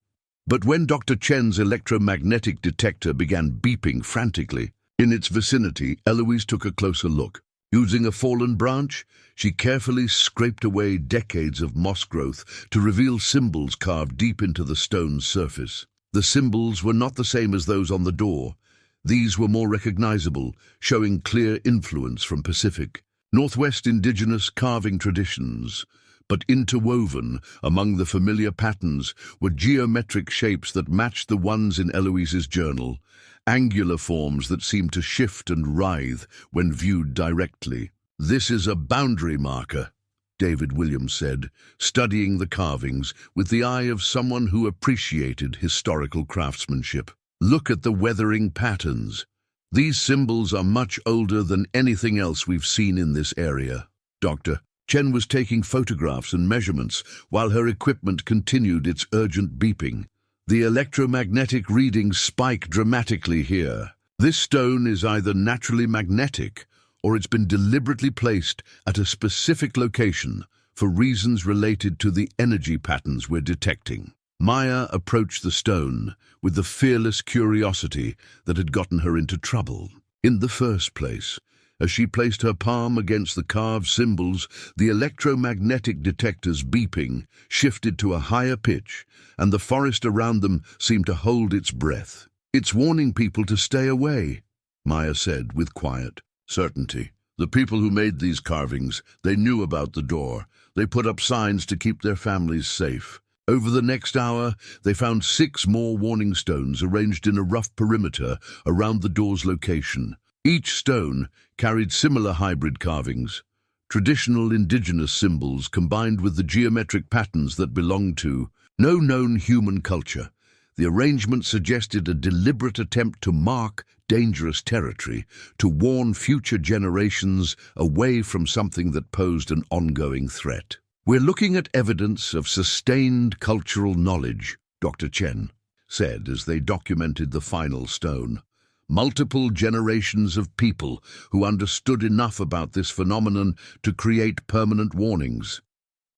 But when Dr. Chen's electromagnetic detector began beeping frantically, In its vicinity, Eloise took a closer look. Using a fallen branch, she carefully scraped away decades of moss growth to reveal symbols carved deep into the stone's surface. The symbols were not the same as those on the door. These were more recognizable, showing clear influence from Pacific Northwest indigenous carving traditions. But interwoven among the familiar patterns were geometric shapes that matched the ones in Eloise's journal, angular forms that seemed to shift and writhe when viewed directly. "This is a boundary marker," David Williams said, studying the carvings with the eye of someone who appreciated historical craftsmanship. "Look at the weathering patterns. These symbols are much older than anything else we've seen in this area." Dr. Chen was taking photographs and measurements while her equipment continued its urgent beeping. "The electromagnetic readings spike dramatically here. This stone is either naturally magnetic or it's been deliberately placed at a specific location for reasons related to the energy patterns we're detecting." Maya approached the stone with the fearless curiosity that had gotten her into trouble. In the first place, as she placed her palm against the carved symbols, the electromagnetic detector's beeping shifted to a higher pitch, and the forest around them seemed to hold its breath. "It's warning people to stay away," Maya said with quiet certainty. "The people who made these carvings, they knew about the door. They put up signs to keep their families safe." Over the next hour, they found 6 more warning stones arranged in a rough perimeter around the door's location. Each stone carried similar hybrid carvings, traditional indigenous symbols combined with the geometric patterns that belonged to no known human culture. The arrangement suggested a deliberate attempt to mark dangerous territory, to warn future generations away from something that posed an ongoing threat. "We're looking at evidence of sustained cultural knowledge," Dr. Chen said as they documented the final stone. "Multiple generations of people who understood enough about this phenomenon to create permanent warnings.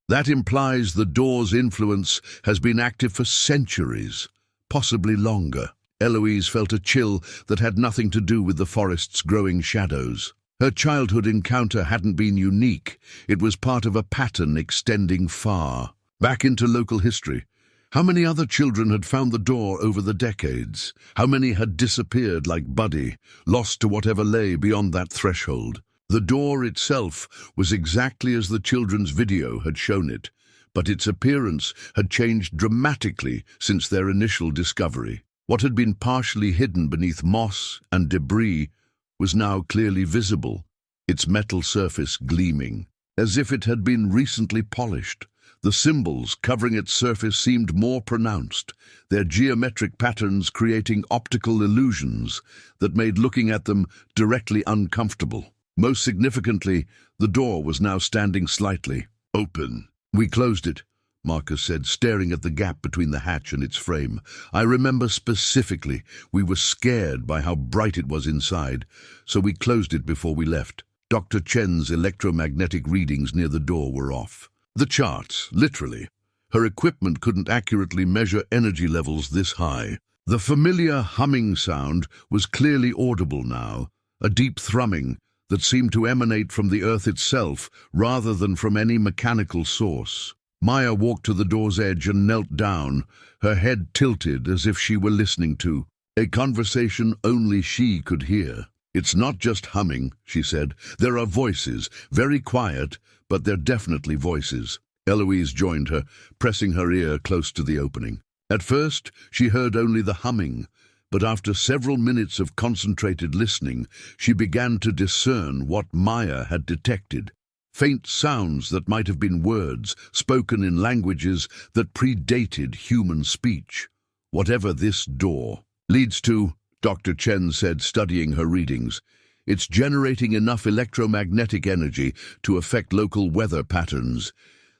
That implies the door's influence has been active for centuries, possibly longer." Eloise felt a chill that had nothing to do with the forest's growing shadows. Her childhood encounter hadn't been unique. It was part of a pattern extending far back into local history. How many other children had found the door over the decades? How many had disappeared like Buddy, lost to whatever lay beyond that threshold? The door itself was exactly as the children's video had shown it, but its appearance had changed dramatically since their initial discovery. What had been partially hidden beneath moss and debris was now clearly visible, its metal surface gleaming, as if it had been recently polished. The symbols covering its surface seemed more pronounced, their geometric patterns creating optical illusions that made looking at them directly uncomfortable. Most significantly, the door was now standing slightly open. "We closed it," Marcus said, staring at the gap between the hatch and its frame. "I remember specifically, we were scared by how bright it was inside, so we closed it before we left." Dr. Chen's electromagnetic readings near the door were off. The charts, literally. Her equipment couldn't accurately measure energy levels this high. The familiar humming sound was clearly audible now, a deep thrumming that seemed to emanate from the earth itself rather than from any mechanical source. Maya walked to the door's edge and knelt down, her head tilted as if she were listening to a conversation only she could hear. "It's not just humming," she said. "There are voices, very quiet, but they're definitely voices." Eloise joined her, pressing her ear close to the opening. At first, she heard only the humming, but after several minutes of concentrated listening, she began to discern what Maya had detected. Faint sounds that might have been words spoken in languages that predated human speech. "Whatever this door leads to," Dr. Chen said, studying her readings, "it's generating enough electromagnetic energy to affect local weather patterns.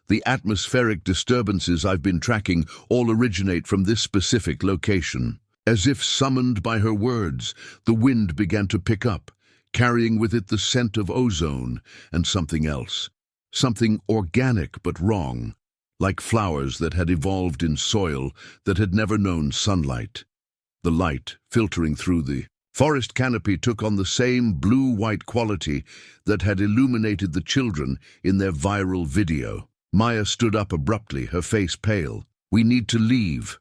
The atmospheric disturbances I've been tracking all originate from this specific location." As if summoned by her words, the wind began to pick up, carrying with it the scent of ozone and something else. Something organic but wrong, like flowers that had evolved in soil that had never known sunlight. The light, filtering through the Forest canopy took on the same blue-white quality that had illuminated the children in their viral video. Maya stood up abruptly, her face pale. "We need to leave.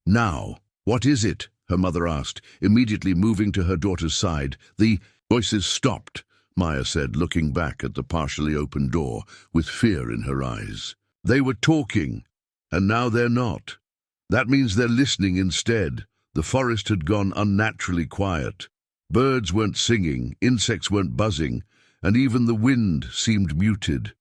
Now." "What is it?" her mother asked, immediately moving to her daughter's side. "The voices stopped," Maya said, looking back at the partially open door with fear in her eyes. "They were talking, and now they're not. That means they're listening instead." The forest had gone unnaturally quiet. Birds weren't singing, insects weren't buzzing, and even the wind seemed muted.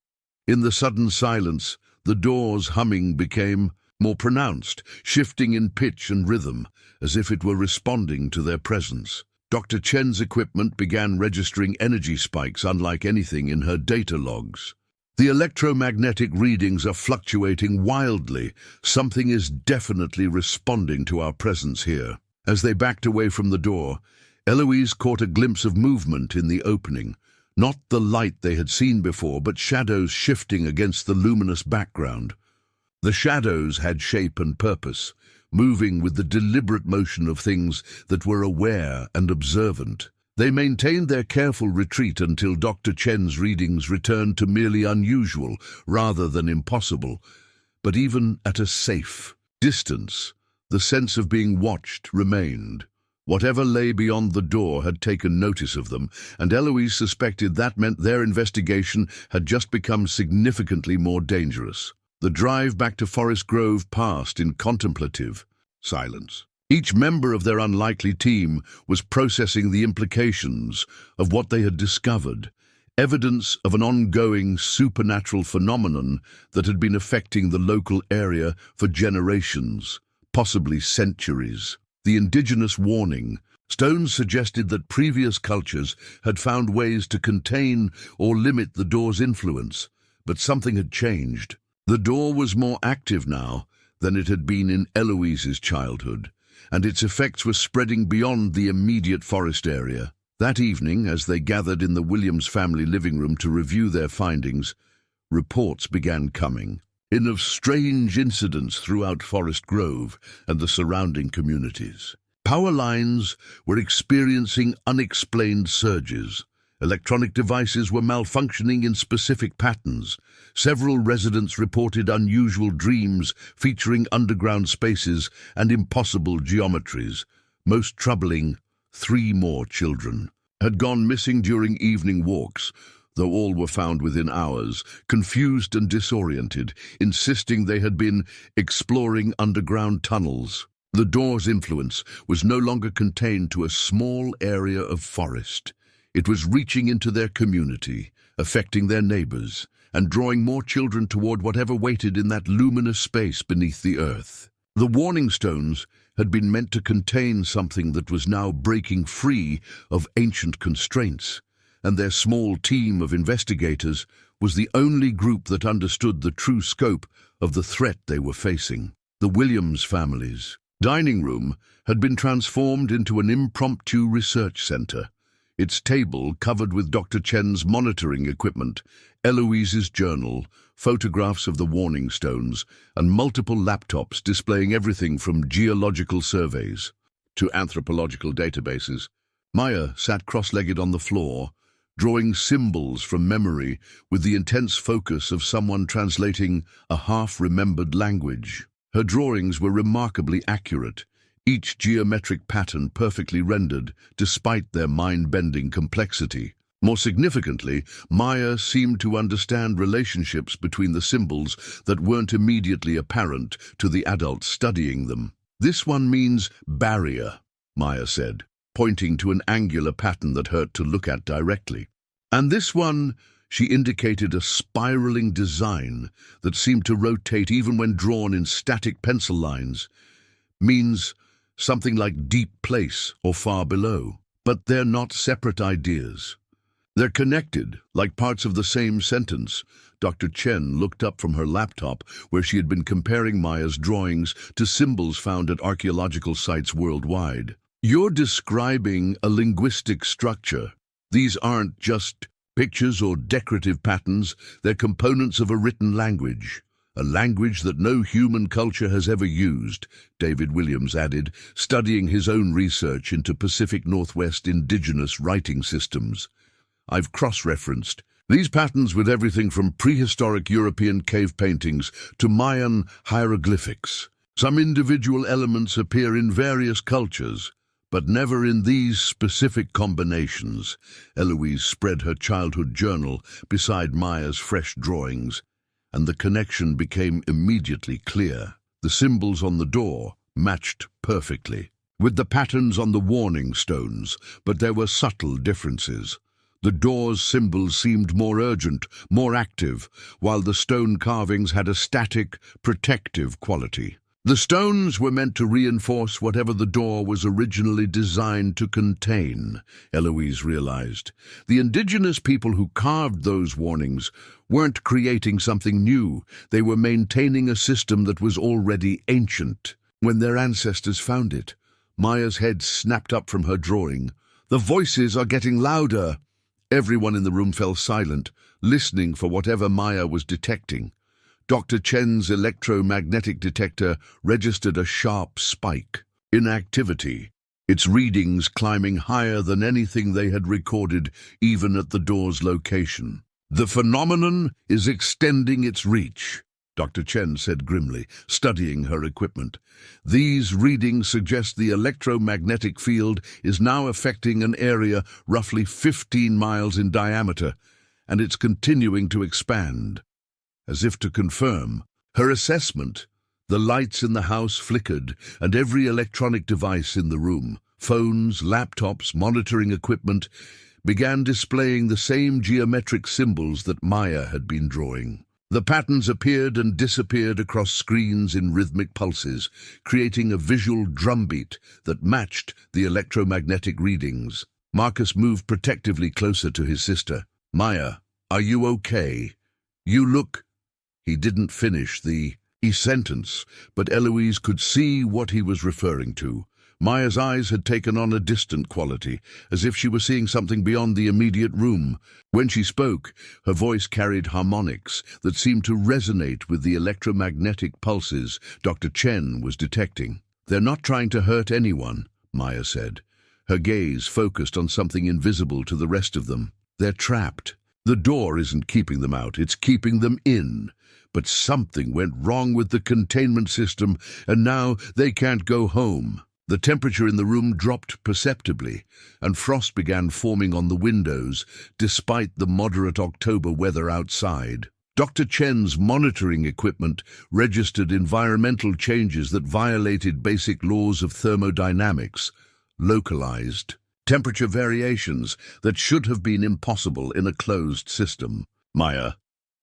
In the sudden silence, the door's humming became more pronounced, shifting in pitch and rhythm, as if it were responding to their presence. Dr. Chen's equipment began registering energy spikes unlike anything in her data logs. "The electromagnetic readings are fluctuating wildly. Something is definitely responding to our presence here." As they backed away from the door, Eloise caught a glimpse of movement in the opening. Not the light they had seen before, but shadows shifting against the luminous background. The shadows had shape and purpose, moving with the deliberate motion of things that were aware and observant. They maintained their careful retreat until Dr. Chen's readings returned to merely unusual rather than impossible. But even at a safe distance, the sense of being watched remained. Whatever lay beyond the door had taken notice of them, and Eloise suspected that meant their investigation had just become significantly more dangerous. The drive back to Forest Grove passed in contemplative silence. Each member of their unlikely team was processing the implications of what they had discovered, evidence of an ongoing supernatural phenomenon that had been affecting the local area for generations, possibly centuries. The indigenous warning. Stones suggested that previous cultures had found ways to contain or limit the door's influence, but something had changed. The door was more active now than it had been in Eloise's childhood, and its effects were spreading beyond the immediate forest area. That evening, as they gathered in the Williams family living room to review their findings, reports began coming in of strange incidents throughout Forest Grove and the surrounding communities. Power lines were experiencing unexplained surges. Electronic devices were malfunctioning in specific patterns. Several residents reported unusual dreams featuring underground spaces and impossible geometries. Most troubling, 3 more children had gone missing during evening walks, though all were found within hours, confused and disoriented, insisting they had been exploring underground tunnels. The door's influence was no longer contained to a small area of forest. It was reaching into their community, affecting their neighbors, and drawing more children toward whatever waited in that luminous space beneath the earth. The warning stones had been meant to contain something that was now breaking free of ancient constraints, and their small team of investigators was the only group that understood the true scope of the threat they were facing. The Williams family's dining room had been transformed into an impromptu research center. Its table covered with Dr. Chen's monitoring equipment, Eloise's journal, photographs of the warning stones, and multiple laptops displaying everything from geological surveys to anthropological databases. Maya sat cross-legged on the floor, drawing symbols from memory with the intense focus of someone translating a half-remembered language. Her drawings were remarkably accurate, each geometric pattern perfectly rendered, despite their mind-bending complexity. More significantly, Maya seemed to understand relationships between the symbols that weren't immediately apparent to the adults studying them. "This one means barrier," Maya said, pointing to an angular pattern that hurt to look at directly. "And this one," she indicated a spiraling design that seemed to rotate even when drawn in static pencil lines, "means something like deep place or far below. But they're not separate ideas. They're connected, like parts of the same sentence." Dr. Chen looked up from her laptop, where she had been comparing Maya's drawings to symbols found at archaeological sites worldwide. "You're describing a linguistic structure. These aren't just pictures or decorative patterns, they're components of a written language, a language that no human culture has ever used, David Williams added, studying his own research into Pacific Northwest indigenous writing systems. I've cross-referenced these patterns with everything from prehistoric European cave paintings to Mayan hieroglyphics. Some individual elements appear in various cultures, but never in these specific combinations. Eloise spread her childhood journal beside Maya's fresh drawings, and the connection became immediately clear. The symbols on the door matched perfectly, with the patterns on the warning stones, but there were subtle differences. The door's symbols seemed more urgent, more active, while the stone carvings had a static, protective quality. The stones were meant to reinforce whatever the door was originally designed to contain, Eloise realized. The indigenous people who carved those warnings weren't creating something new. They were maintaining a system that was already ancient. When their ancestors found it, Maya's head snapped up from her drawing. "The voices are getting louder." Everyone in the room fell silent, listening for whatever Maya was detecting. Dr. Chen's electromagnetic detector registered a sharp spike in activity, its readings climbing higher than anything they had recorded, even at the door's location. "The phenomenon is extending its reach," Dr. Chen said grimly, studying her equipment. "These readings suggest the electromagnetic field is now affecting an area roughly 15 miles in diameter, and it's continuing to expand." As if to confirm her assessment, the lights in the house flickered, and every electronic device in the room, phones, laptops, monitoring equipment, began displaying the same geometric symbols that Maya had been drawing. The patterns appeared and disappeared across screens in rhythmic pulses, creating a visual drumbeat that matched the electromagnetic readings. Marcus moved protectively closer to his sister. "Maya, are you okay? You look—" He didn't finish the sentence, but Eloise could see what he was referring to. Maya's eyes had taken on a distant quality, as if she were seeing something beyond the immediate room. When she spoke, her voice carried harmonics that seemed to resonate with the electromagnetic pulses Dr. Chen was detecting. "They're not trying to hurt anyone," Maya said. Her gaze focused on something invisible to the rest of them. "They're trapped. The door isn't keeping them out, it's keeping them in. But something went wrong with the containment system, and now they can't go home." The temperature in the room dropped perceptibly, and frost began forming on the windows, despite the moderate October weather outside. Dr. Chen's monitoring equipment registered environmental changes that violated basic laws of thermodynamics, localized temperature variations that should have been impossible in a closed system. "Maya,"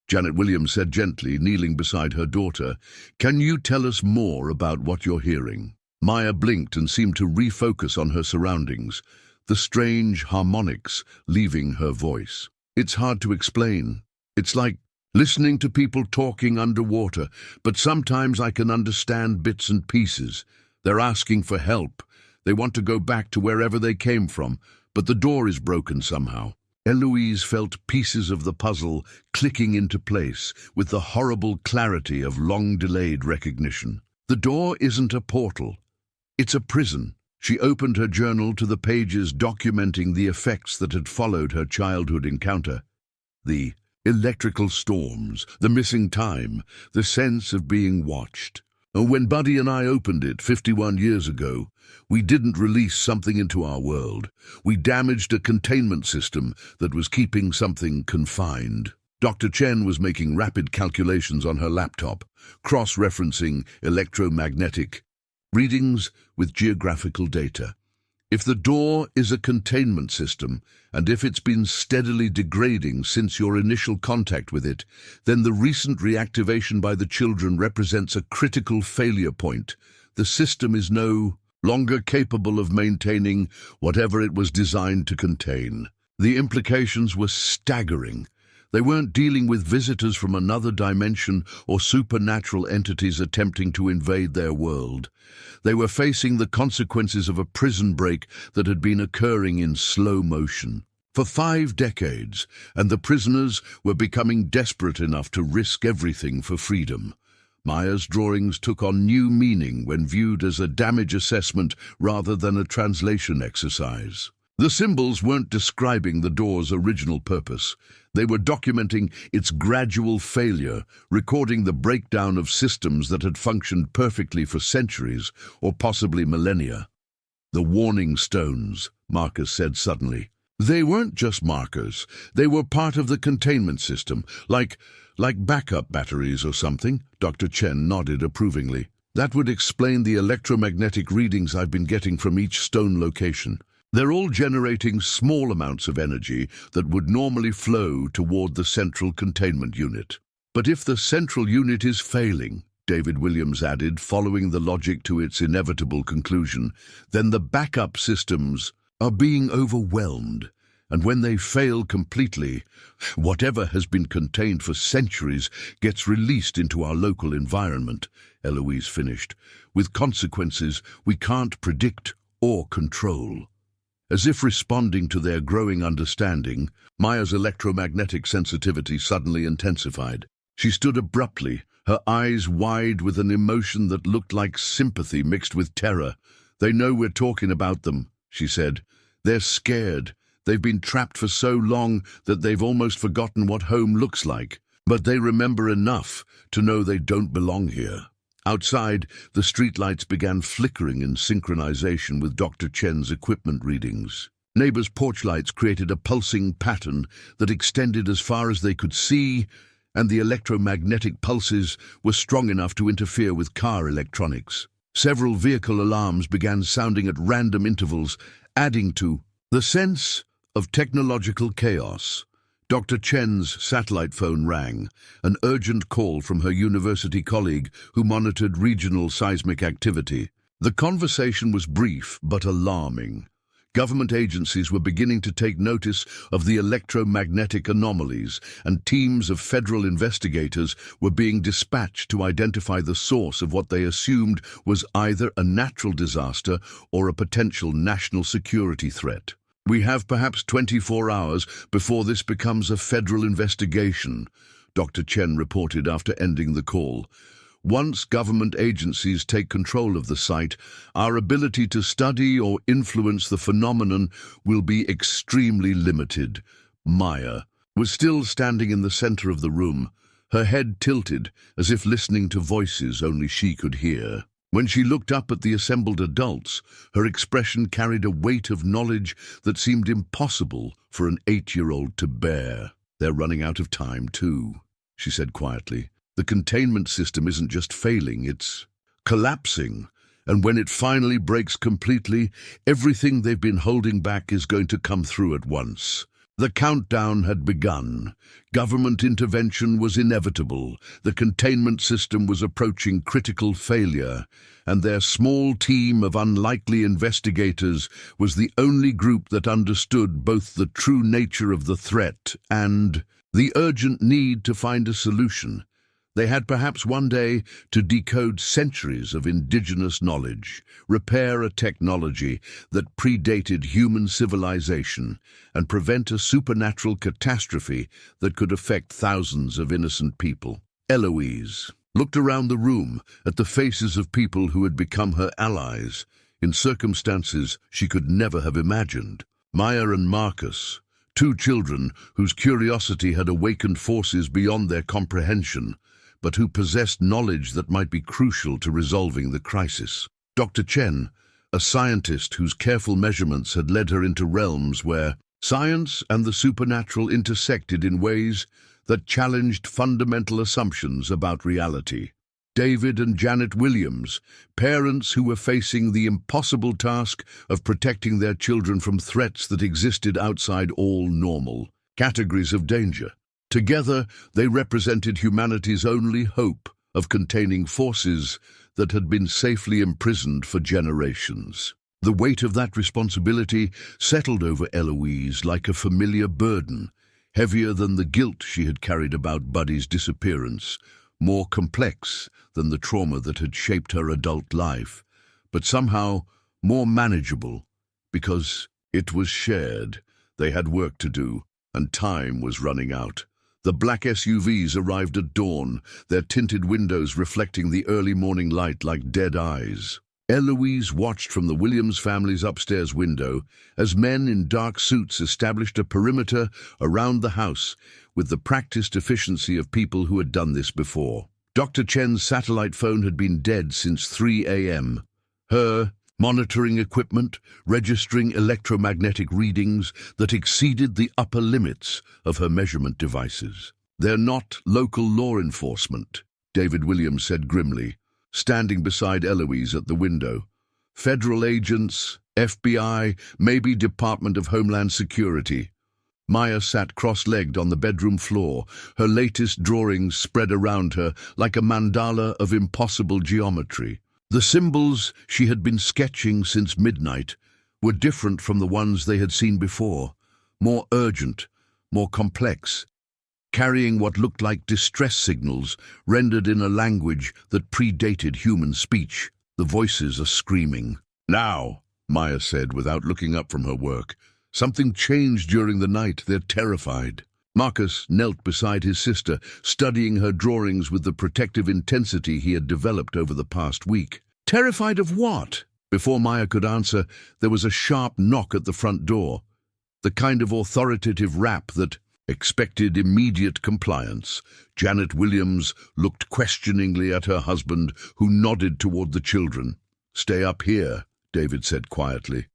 Janet Williams said gently, kneeling beside her daughter, "can you tell us more about what you're hearing?" Maya blinked and seemed to refocus on her surroundings, the strange harmonics leaving her voice. "It's hard to explain. It's like listening to people talking underwater, but sometimes I can understand bits and pieces. They're asking for help. They want to go back to wherever they came from, but the door is broken somehow." Eloise felt pieces of the puzzle clicking into place with the horrible clarity of long-delayed recognition. "The door isn't a portal. It's a prison." She opened her journal to the pages documenting the effects that had followed her childhood encounter. The electrical storms, the missing time, the sense of being watched. "When Buddy and I opened it 51 years ago, we didn't release something into our world. We damaged a containment system that was keeping something confined." Dr. Chen was making rapid calculations on her laptop, cross-referencing electromagnetic readings with geographical data. If the door is a containment system, and if it's been steadily degrading since your initial contact with it, then the recent reactivation by the children represents a critical failure point. The system is no longer capable of maintaining whatever it was designed to contain. The implications were staggering. They weren't dealing with visitors from another dimension or supernatural entities attempting to invade their world. They were facing the consequences of a prison break that had been occurring in slow motion for 5 decades, and the prisoners were becoming desperate enough to risk everything for freedom. Maya's drawings took on new meaning when viewed as a damage assessment rather than a translation exercise. The symbols weren't describing the door's original purpose. They were documenting its gradual failure, recording the breakdown of systems that had functioned perfectly for centuries or possibly millennia. "The warning stones," Marcus said suddenly. "They weren't just markers. They were part of the containment system, like backup batteries or something." Dr. Chen nodded approvingly. "That would explain the electromagnetic readings I've been getting from each stone location. They're all generating small amounts of energy that would normally flow toward the central containment unit." "But if the central unit is failing," David Williams added, following the logic to its inevitable conclusion, "then the backup systems are being overwhelmed. And when they fail completely, whatever has been contained for centuries gets released into our local environment," Eloise finished, "with consequences we can't predict or control." As if responding to their growing understanding, Maya's electromagnetic sensitivity suddenly intensified. She stood abruptly, her eyes wide with an emotion that looked like sympathy mixed with terror. "They know we're talking about them," she said. "They're scared. They've been trapped for so long that they've almost forgotten what home looks like. But they remember enough to know they don't belong here." Outside, the streetlights began flickering in synchronization with Dr. Chen's equipment readings. Neighbors' porch lights created a pulsing pattern that extended as far as they could see, and the electromagnetic pulses were strong enough to interfere with car electronics. Several vehicle alarms began sounding at random intervals, adding to the sense of technological chaos. Dr. Chen's satellite phone rang, an urgent call from her university colleague who monitored regional seismic activity. The conversation was brief but alarming. Government agencies were beginning to take notice of the electromagnetic anomalies, and teams of federal investigators were being dispatched to identify the source of what they assumed was either a natural disaster or a potential national security threat. "We have perhaps 24 hours before this becomes a federal investigation," Dr. Chen reported after ending the call. "Once government agencies take control of the site, our ability to study or influence the phenomenon will be extremely limited." Maya was still standing in the center of the room, her head tilted as if listening to voices only she could hear. When she looked up at the assembled adults, her expression carried a weight of knowledge that seemed impossible for an 8-year-old to bear. "They're running out of time, too," she said quietly. "The containment system isn't just failing, it's collapsing. And when it finally breaks completely, everything they've been holding back is going to come through at once." The countdown had begun. Government intervention was inevitable. The containment system was approaching critical failure, and their small team of unlikely investigators was the only group that understood both the true nature of the threat and the urgent need to find a solution. They had perhaps one day to decode centuries of indigenous knowledge, repair a technology that predated human civilization, and prevent a supernatural catastrophe that could affect thousands of innocent people. Eloise looked around the room at the faces of people who had become her allies, in circumstances she could never have imagined. Maya and Marcus, two children whose curiosity had awakened forces beyond their comprehension, but who possessed knowledge that might be crucial to resolving the crisis. Dr. Chen, a scientist whose careful measurements had led her into realms where science and the supernatural intersected in ways that challenged fundamental assumptions about reality. David and Janet Williams, parents who were facing the impossible task of protecting their children from threats that existed outside all normal categories of danger. Together, they represented humanity's only hope of containing forces that had been safely imprisoned for generations. The weight of that responsibility settled over Eloise like a familiar burden, heavier than the guilt she had carried about Buddy's disappearance, more complex than the trauma that had shaped her adult life, but somehow more manageable, because it was shared. They had work to do, and time was running out. The black SUVs arrived at dawn, their tinted windows reflecting the early morning light like dead eyes. Eloise watched from the Williams family's upstairs window as men in dark suits established a perimeter around the house with the practiced efficiency of people who had done this before. Dr. Chen's satellite phone had been dead since 3 a.m. Her monitoring equipment registering electromagnetic readings that exceeded the upper limits of her measurement devices. "They're not local law enforcement," David Williams said grimly, standing beside Eloise at the window. "Federal agents, FBI, maybe Department of Homeland Security." Maya sat cross-legged on the bedroom floor, her latest drawings spread around her like a mandala of impossible geometry. The symbols she had been sketching since midnight were different from the ones they had seen before, more urgent, more complex, carrying what looked like distress signals rendered in a language that predated human speech. "The voices are screaming." "Now," Maya said without looking up from her work. "Something changed during the night. They're terrified." Marcus knelt beside his sister, studying her drawings with the protective intensity he had developed over the past week. "Terrified of what?" Before Maya could answer, there was a sharp knock at the front door, the kind of authoritative rap that expected immediate compliance. Janet Williams looked questioningly at her husband, who nodded toward the children. "Stay up here," David said quietly.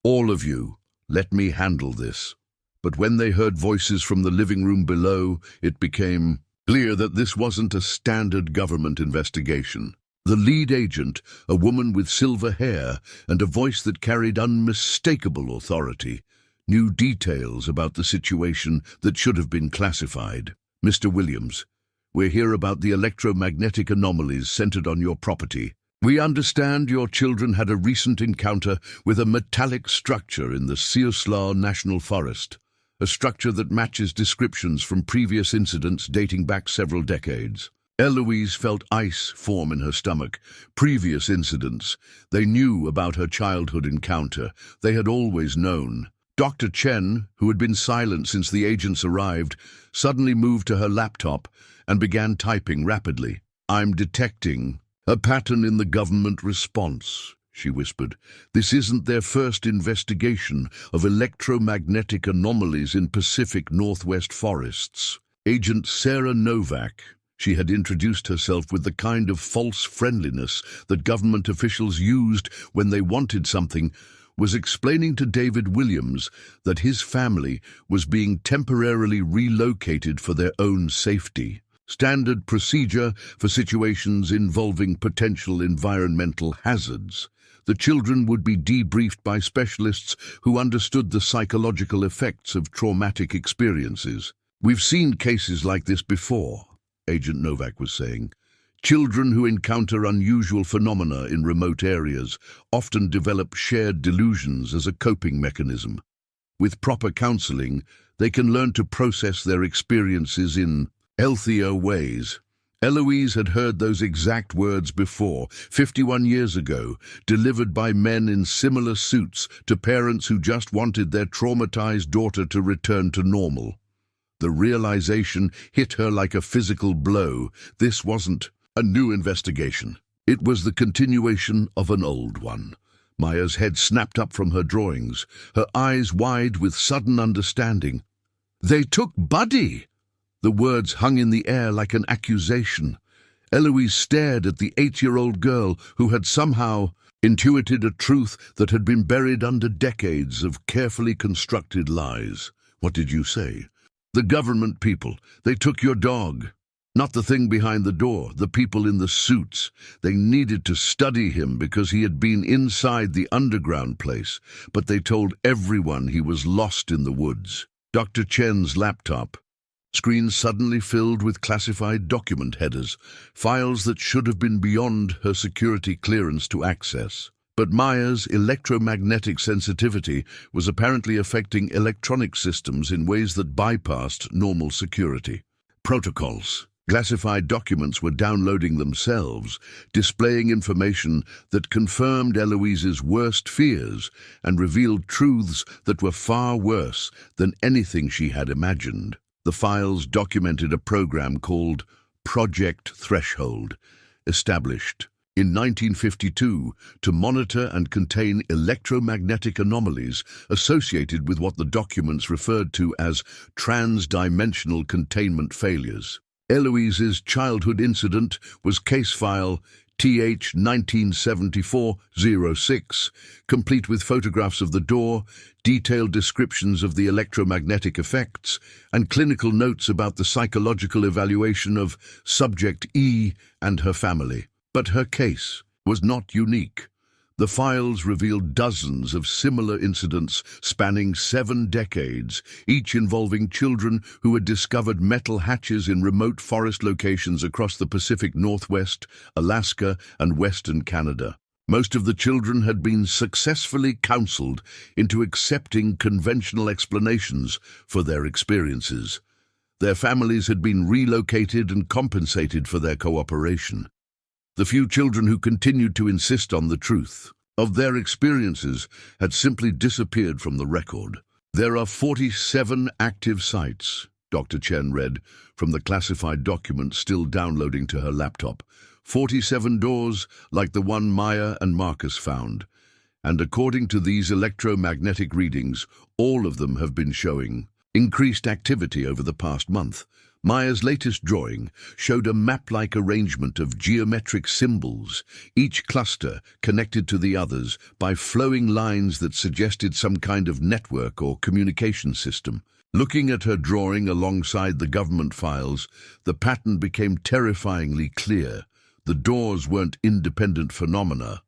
"All of you, let me handle this." But when they heard voices from the living room below, it became clear that this wasn't a standard government investigation. The lead agent, a woman with silver hair and a voice that carried unmistakable authority, knew details about the situation that should have been classified. "Mr. Williams, we're here about the electromagnetic anomalies centered on your property. We understand your children had a recent encounter with a metallic structure in the Siuslaw National Forest, a structure that matches descriptions from previous incidents dating back several decades." Eloise felt ice form in her stomach. Previous incidents. They knew about her childhood encounter. They had always known. Dr. Chen, who had been silent since the agents arrived, suddenly moved to her laptop and began typing rapidly. "I'm detecting a pattern in the government response," she whispered. "This isn't their first investigation of electromagnetic anomalies in Pacific Northwest forests. Agent Sarah Novak," she had introduced herself with the kind of false friendliness that government officials used when they wanted something, was explaining to David Williams that his family was being temporarily relocated for their own safety. Standard procedure for situations involving potential environmental hazards. The children would be debriefed by specialists who understood the psychological effects of traumatic experiences. "We've seen cases like this before," Agent Novak was saying. "Children who encounter unusual phenomena in remote areas often develop shared delusions as a coping mechanism. With proper counseling, they can learn to process their experiences in healthier ways." Eloise had heard those exact words before, 51 years ago, delivered by men in similar suits to parents who just wanted their traumatized daughter to return to normal. The realization hit her like a physical blow. This wasn't a new investigation. It was the continuation of an old one. Maya's head snapped up from her drawings, her eyes wide with sudden understanding. "They took Buddy!" The words hung in the air like an accusation. Eloise stared at the 8-year-old girl who had somehow intuited a truth that had been buried under decades of carefully constructed lies. "What did you say?" "The government people. They took your dog." Not the thing behind the door, the people in the suits. They needed to study him because he had been inside the underground place, but they told everyone he was lost in the woods. Dr. Chen's laptop screen suddenly filled with classified document headers, files that should have been beyond her security clearance to access. But Maya's electromagnetic sensitivity was apparently affecting electronic systems in ways that bypassed normal security. Protocols. Classified documents were downloading themselves, displaying information that confirmed Eloise's worst fears and revealed truths that were far worse than anything she had imagined. The files documented a program called Project Threshold, established in 1952 to monitor and contain electromagnetic anomalies associated with what the documents referred to as trans-dimensional containment failures. Eloise's childhood incident was case file TH 1974-06, complete with photographs of the door, detailed descriptions of the electromagnetic effects, and clinical notes about the psychological evaluation of subject E and her family. But her case was not unique. The files revealed dozens of similar incidents spanning 7 decades, each involving children who had discovered metal hatches in remote forest locations across the Pacific Northwest, Alaska, and Western Canada. Most of the children had been successfully counseled into accepting conventional explanations for their experiences. Their families had been relocated and compensated for their cooperation. The few children who continued to insist on the truth of their experiences had simply disappeared from the record. There are 47 active sites, Dr. Chen read from the classified document still downloading to her laptop. 47 doors like the one Maya and Marcus found. And according to these electromagnetic readings, all of them have been showing increased activity over the past month. Maya's latest drawing showed a map-like arrangement of geometric symbols, each cluster connected to the others by flowing lines that suggested some kind of network or communication system. Looking at her drawing alongside the government files, the pattern became terrifyingly clear. The doors weren't independent phenomena.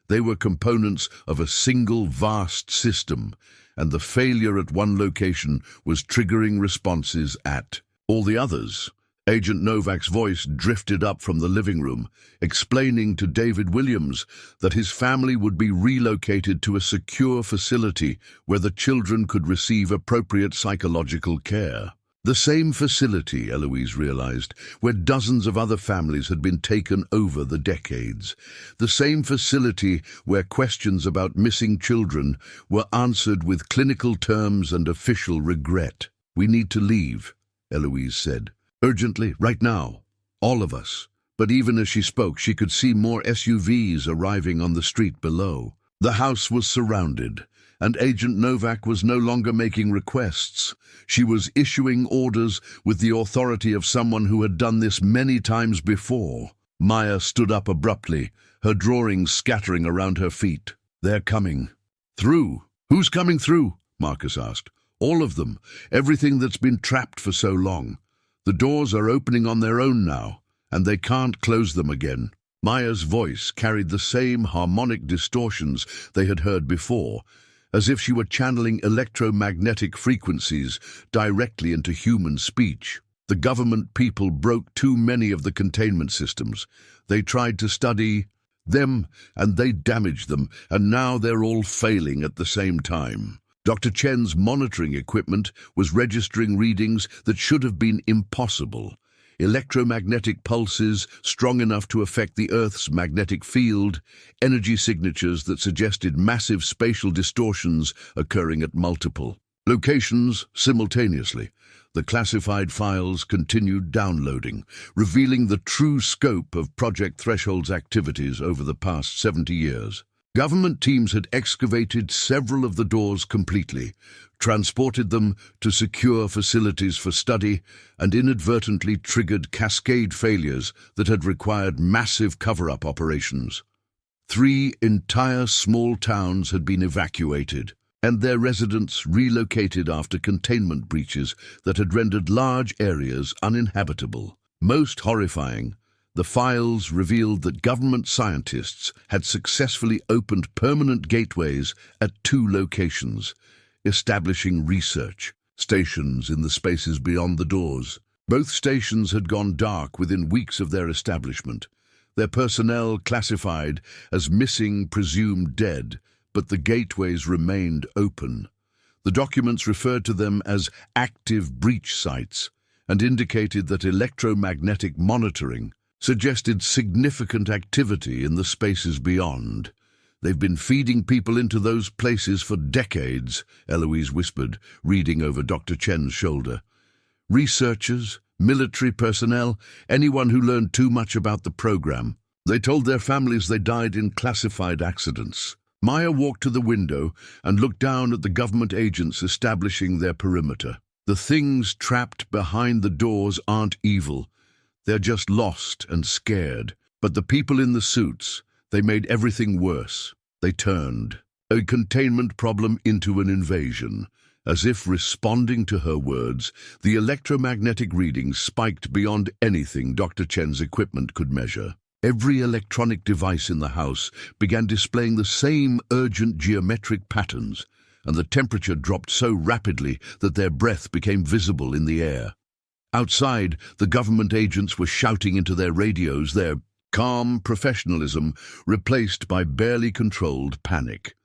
They were components of a single vast system, and the failure at one location was triggering responses at all the others. Agent Novak's voice drifted up from the living room, explaining to David Williams that his family would be relocated to a secure facility where the children could receive appropriate psychological care. The same facility, Eloise realized, where dozens of other families had been taken over the decades. The same facility where questions about missing children were answered with clinical terms and official regret. "We need to leave," Eloise said. "Urgently, right now. All of us." But even as she spoke, she could see more SUVs arriving on the street below. The house was surrounded, and Agent Novak was no longer making requests. She was issuing orders with the authority of someone who had done this many times before. Maya stood up abruptly, her drawings scattering around her feet. "They're coming." "Through? Who's coming through?" Marcus asked. "All of them. Everything that's been trapped for so long. The doors are opening on their own now, and they can't close them again." Maya's voice carried the same harmonic distortions they had heard before, as if she were channeling electromagnetic frequencies directly into human speech. "The government people broke too many of the containment systems. They tried to study them, and they damaged them, and now they're all failing at the same time." Dr. Chen's monitoring equipment was registering readings that should have been impossible. Electromagnetic pulses strong enough to affect the Earth's magnetic field, energy signatures that suggested massive spatial distortions occurring at multiple locations simultaneously. The classified files continued downloading, revealing the true scope of Project Threshold's activities over the past 70 years. Government teams had excavated several of the doors completely, transported them to secure facilities for study, and inadvertently triggered cascade failures that had required massive cover-up operations. 3 entire small towns had been evacuated, and their residents relocated after containment breaches that had rendered large areas uninhabitable. Most horrifying, the files revealed that government scientists had successfully opened permanent gateways at 2 locations, establishing research stations in the spaces beyond the doors. Both stations had gone dark within weeks of their establishment, their personnel classified as missing, presumed dead, but the gateways remained open. The documents referred to them as active breach sites and indicated that electromagnetic monitoring suggested significant activity in the spaces beyond. "They've been feeding people into those places for decades," Eloise whispered, reading over Dr. Chen's shoulder. researchers, military personnel, anyone who learned too much about the program. They told their families they died in classified accidents. Maya walked to the window and looked down at the government agents establishing their perimeter. The things trapped behind the doors aren't evil. They're just lost and scared. But the people in the suits, they made everything worse. They turned a containment problem into an invasion. As if responding to her words, the electromagnetic readings spiked beyond anything Dr. Chen's equipment could measure. Every electronic device in the house began displaying the same urgent geometric patterns, and the temperature dropped so rapidly that their breath became visible in the air. Outside, the government agents were shouting into their radios, their calm professionalism replaced by barely controlled panic.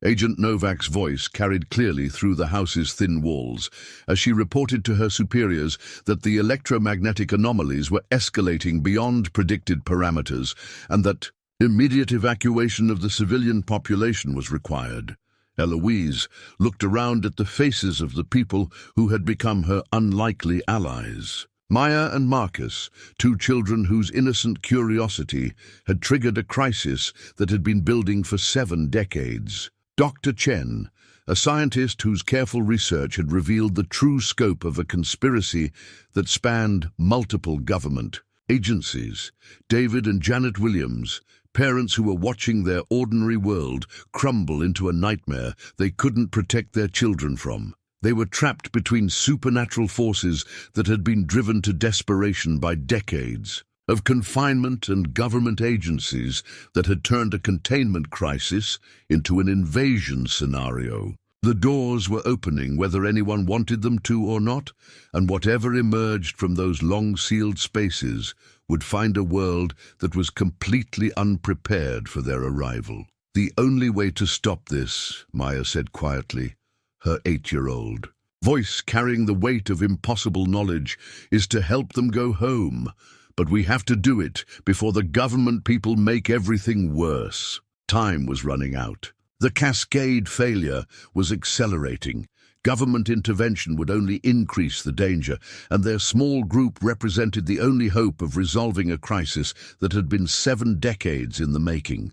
Agent Novak's voice carried clearly through the house's thin walls as she reported to her superiors that the electromagnetic anomalies were escalating beyond predicted parameters and that immediate evacuation of the civilian population was required. Eloise looked around at the faces of the people who had become her unlikely allies. Maya and Marcus, two children whose innocent curiosity had triggered a crisis that had been building for 7 decades. Dr. Chen, a scientist whose careful research had revealed the true scope of a conspiracy that spanned multiple government agencies. David and Janet Williams, parents who were watching their ordinary world crumble into a nightmare they couldn't protect their children from. They were trapped between supernatural forces that had been driven to desperation by decades of confinement and government agencies that had turned a containment crisis into an invasion scenario. The doors were opening whether anyone wanted them to or not, and whatever emerged from those long-sealed spaces would find a world that was completely unprepared for their arrival. The only way to stop this, Maya said quietly, her 8-year-old voice carrying the weight of impossible knowledge, is to help them go home. But we have to do it before the government people make everything worse. Time was running out. The cascade failure was accelerating. Government intervention would only increase the danger, and their small group represented the only hope of resolving a crisis that had been 7 decades in the making.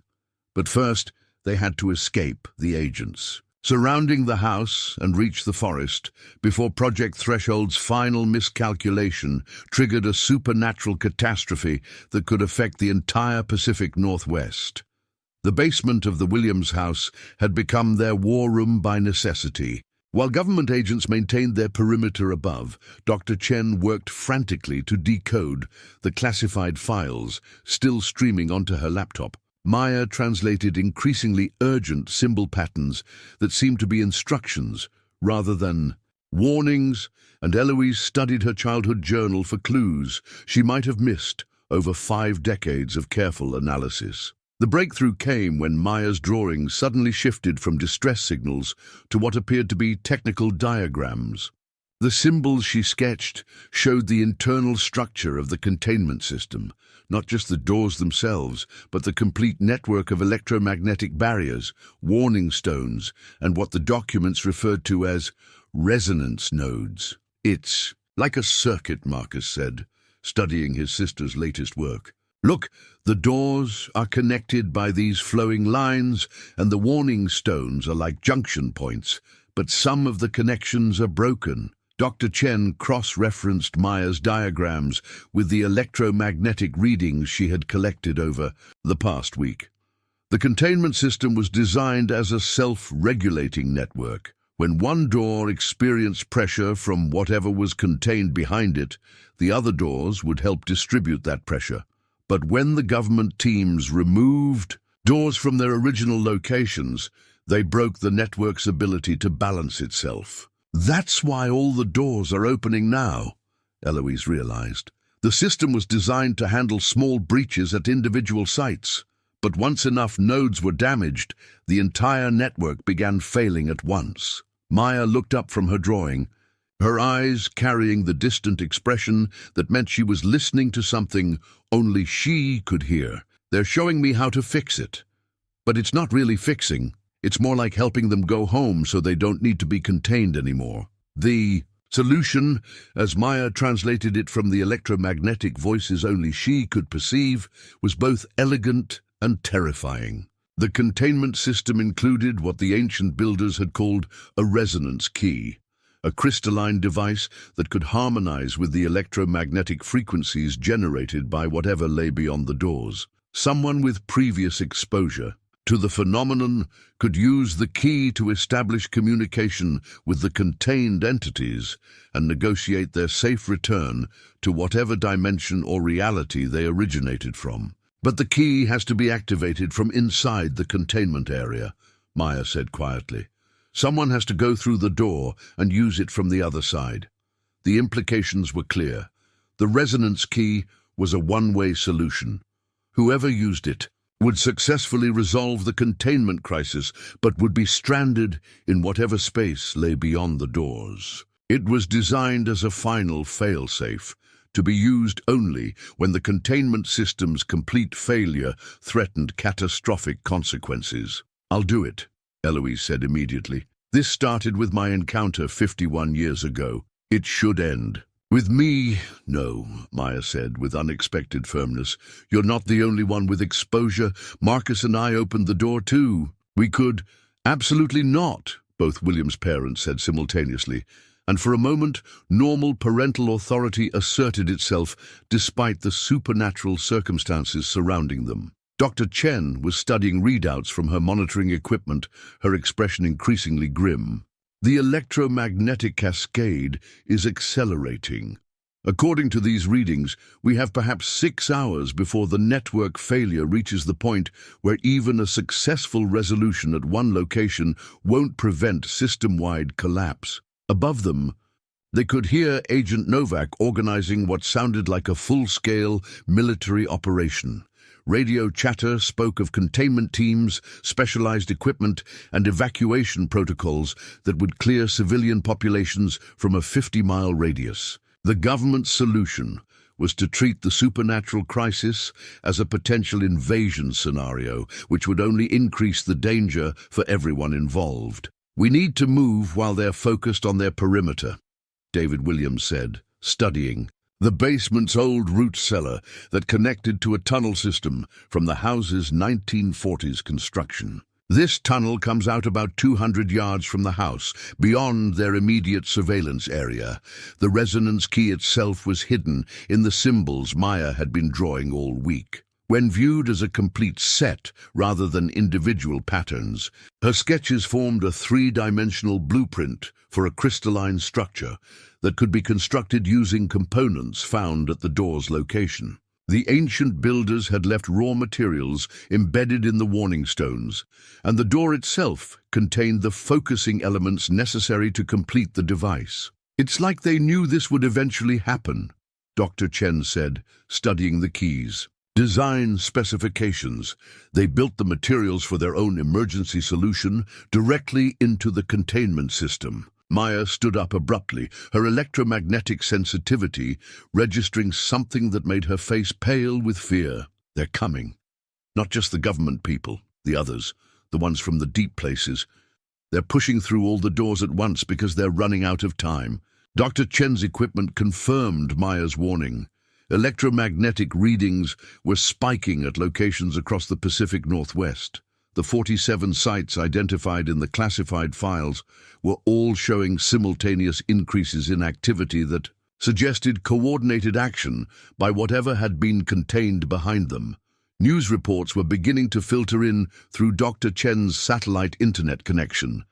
But first, they had to escape the agents. Surrounding the house and reach the forest before Project Threshold's final miscalculation triggered a supernatural catastrophe that could affect the entire Pacific Northwest. The basement of the Williams house had become their war room by necessity. While government agents maintained their perimeter above, Dr. Chen worked frantically to decode the classified files still streaming onto her laptop. Maya translated increasingly urgent symbol patterns that seemed to be instructions rather than warnings, and Eloise studied her childhood journal for clues she might have missed over 5 decades of careful analysis. The breakthrough came when Maya's drawings suddenly shifted from distress signals to what appeared to be technical diagrams. The symbols she sketched showed the internal structure of the containment system, not just the doors themselves, but the complete network of electromagnetic barriers, warning stones, and what the documents referred to as resonance nodes. It's like a circuit, Marcus said, studying his sister's latest work. Look, the doors are connected by these flowing lines, and the warning stones are like junction points, but some of the connections are broken. Dr. Chen cross-referenced Maya's diagrams with the electromagnetic readings she had collected over the past week. The containment system was designed as a self-regulating network. When one door experienced pressure from whatever was contained behind it, the other doors would help distribute that pressure. But when the government teams removed doors from their original locations, they broke the network's ability to balance itself. That's why all the doors are opening now, Eloise realized. The system was designed to handle small breaches at individual sites, but once enough nodes were damaged, the entire network began failing at once. Maya looked up from her drawing, her eyes carrying the distant expression that meant she was listening to something only she could hear. They're showing me how to fix it. But it's not really fixing. It's more like helping them go home so they don't need to be contained anymore. The Solution, as Maya translated it from the electromagnetic voices only she could perceive, was both elegant and terrifying. The containment system included what the ancient builders had called a resonance key, a crystalline device that could harmonize with the electromagnetic frequencies generated by whatever lay beyond the doors. Someone with previous exposure to the phenomenon could use the key to establish communication with the contained entities and negotiate their safe return to whatever dimension or reality they originated from. But the key has to be activated from inside the containment area, Maya said quietly. Someone has to go through the door and use it from the other side. The implications were clear. The resonance key was a one-way solution. Whoever used it would successfully resolve the containment crisis, but would be stranded in whatever space lay beyond the doors. It was designed as a final fail-safe, to be used only when the containment system's complete failure threatened catastrophic consequences. "I'll do it," Eloise said immediately. "This started with my encounter 51 years ago. It should end." "With me, no," Maya said with unexpected firmness. "You're not the only one with exposure. Marcus and I opened the door too." "We could—" "Absolutely not," both William's parents said simultaneously. And for a moment, normal parental authority asserted itself despite the supernatural circumstances surrounding them. Dr. Chen was studying readouts from her monitoring equipment, her expression increasingly grim. "The electromagnetic cascade is accelerating. According to these readings, we have perhaps 6 hours before the network failure reaches the point where even a successful resolution at one location won't prevent system-wide collapse." Above them, they could hear Agent Novak organizing what sounded like a full-scale military operation. Radio chatter spoke of containment teams, specialized equipment, and evacuation protocols that would clear civilian populations from a 50-mile radius. The government's solution was to treat the supernatural crisis as a potential invasion scenario, which would only increase the danger for everyone involved. "We need to move while they're focused on their perimeter," David Williams said, studying the basement's old root cellar that connected to a tunnel system from the house's 1940s construction. This tunnel comes out about 200 yards from the house, beyond their immediate surveillance area. The resonance key itself was hidden in the symbols Maya had been drawing all week. When viewed as a complete set rather than individual patterns, her sketches formed a 3-dimensional blueprint for a crystalline structure that could be constructed using components found at the door's location. The ancient builders had left raw materials embedded in the warning stones, and the door itself contained the focusing elements necessary to complete the device. "It's like they knew this would eventually happen," Dr. Chen said, studying the keys. "Design specifications. They built the materials for their own emergency solution directly into the containment system." Maya stood up abruptly, her electromagnetic sensitivity registering something that made her face pale with fear. "They're coming. Not just the government people, the others, the ones from the deep places. They're pushing through all the doors at once because they're running out of time." Dr. Chen's equipment confirmed Maya's warning. Electromagnetic readings were spiking at locations across the Pacific Northwest. The 47 sites identified in the classified files were all showing simultaneous increases in activity that suggested coordinated action by whatever had been contained behind them. News reports were beginning to filter in through Dr. Chen's satellite internet connection.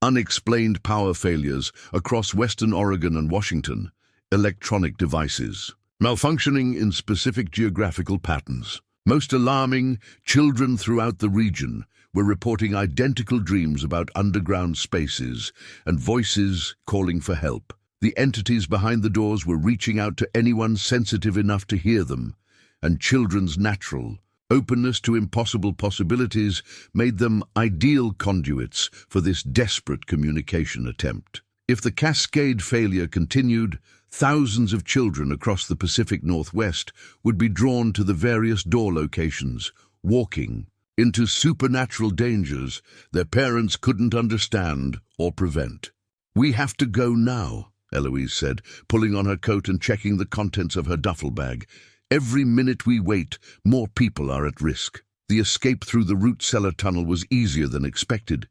Unexplained power failures across Western Oregon and Washington. Electronic devices malfunctioning in specific geographical patterns. Most alarming, children throughout the region were reporting identical dreams about underground spaces and voices calling for help. The entities behind the doors were reaching out to anyone sensitive enough to hear them, and children's natural openness to impossible possibilities made them ideal conduits for this desperate communication attempt. If the cascade failure continued, thousands of children across the Pacific Northwest would be drawn to the various door locations, walking into supernatural dangers their parents couldn't understand or prevent. "We have to go now," Eloise said, pulling on her coat and checking the contents of her duffel bag. "Every minute we wait, more people are at risk." The escape through the root cellar tunnel was easier than expected.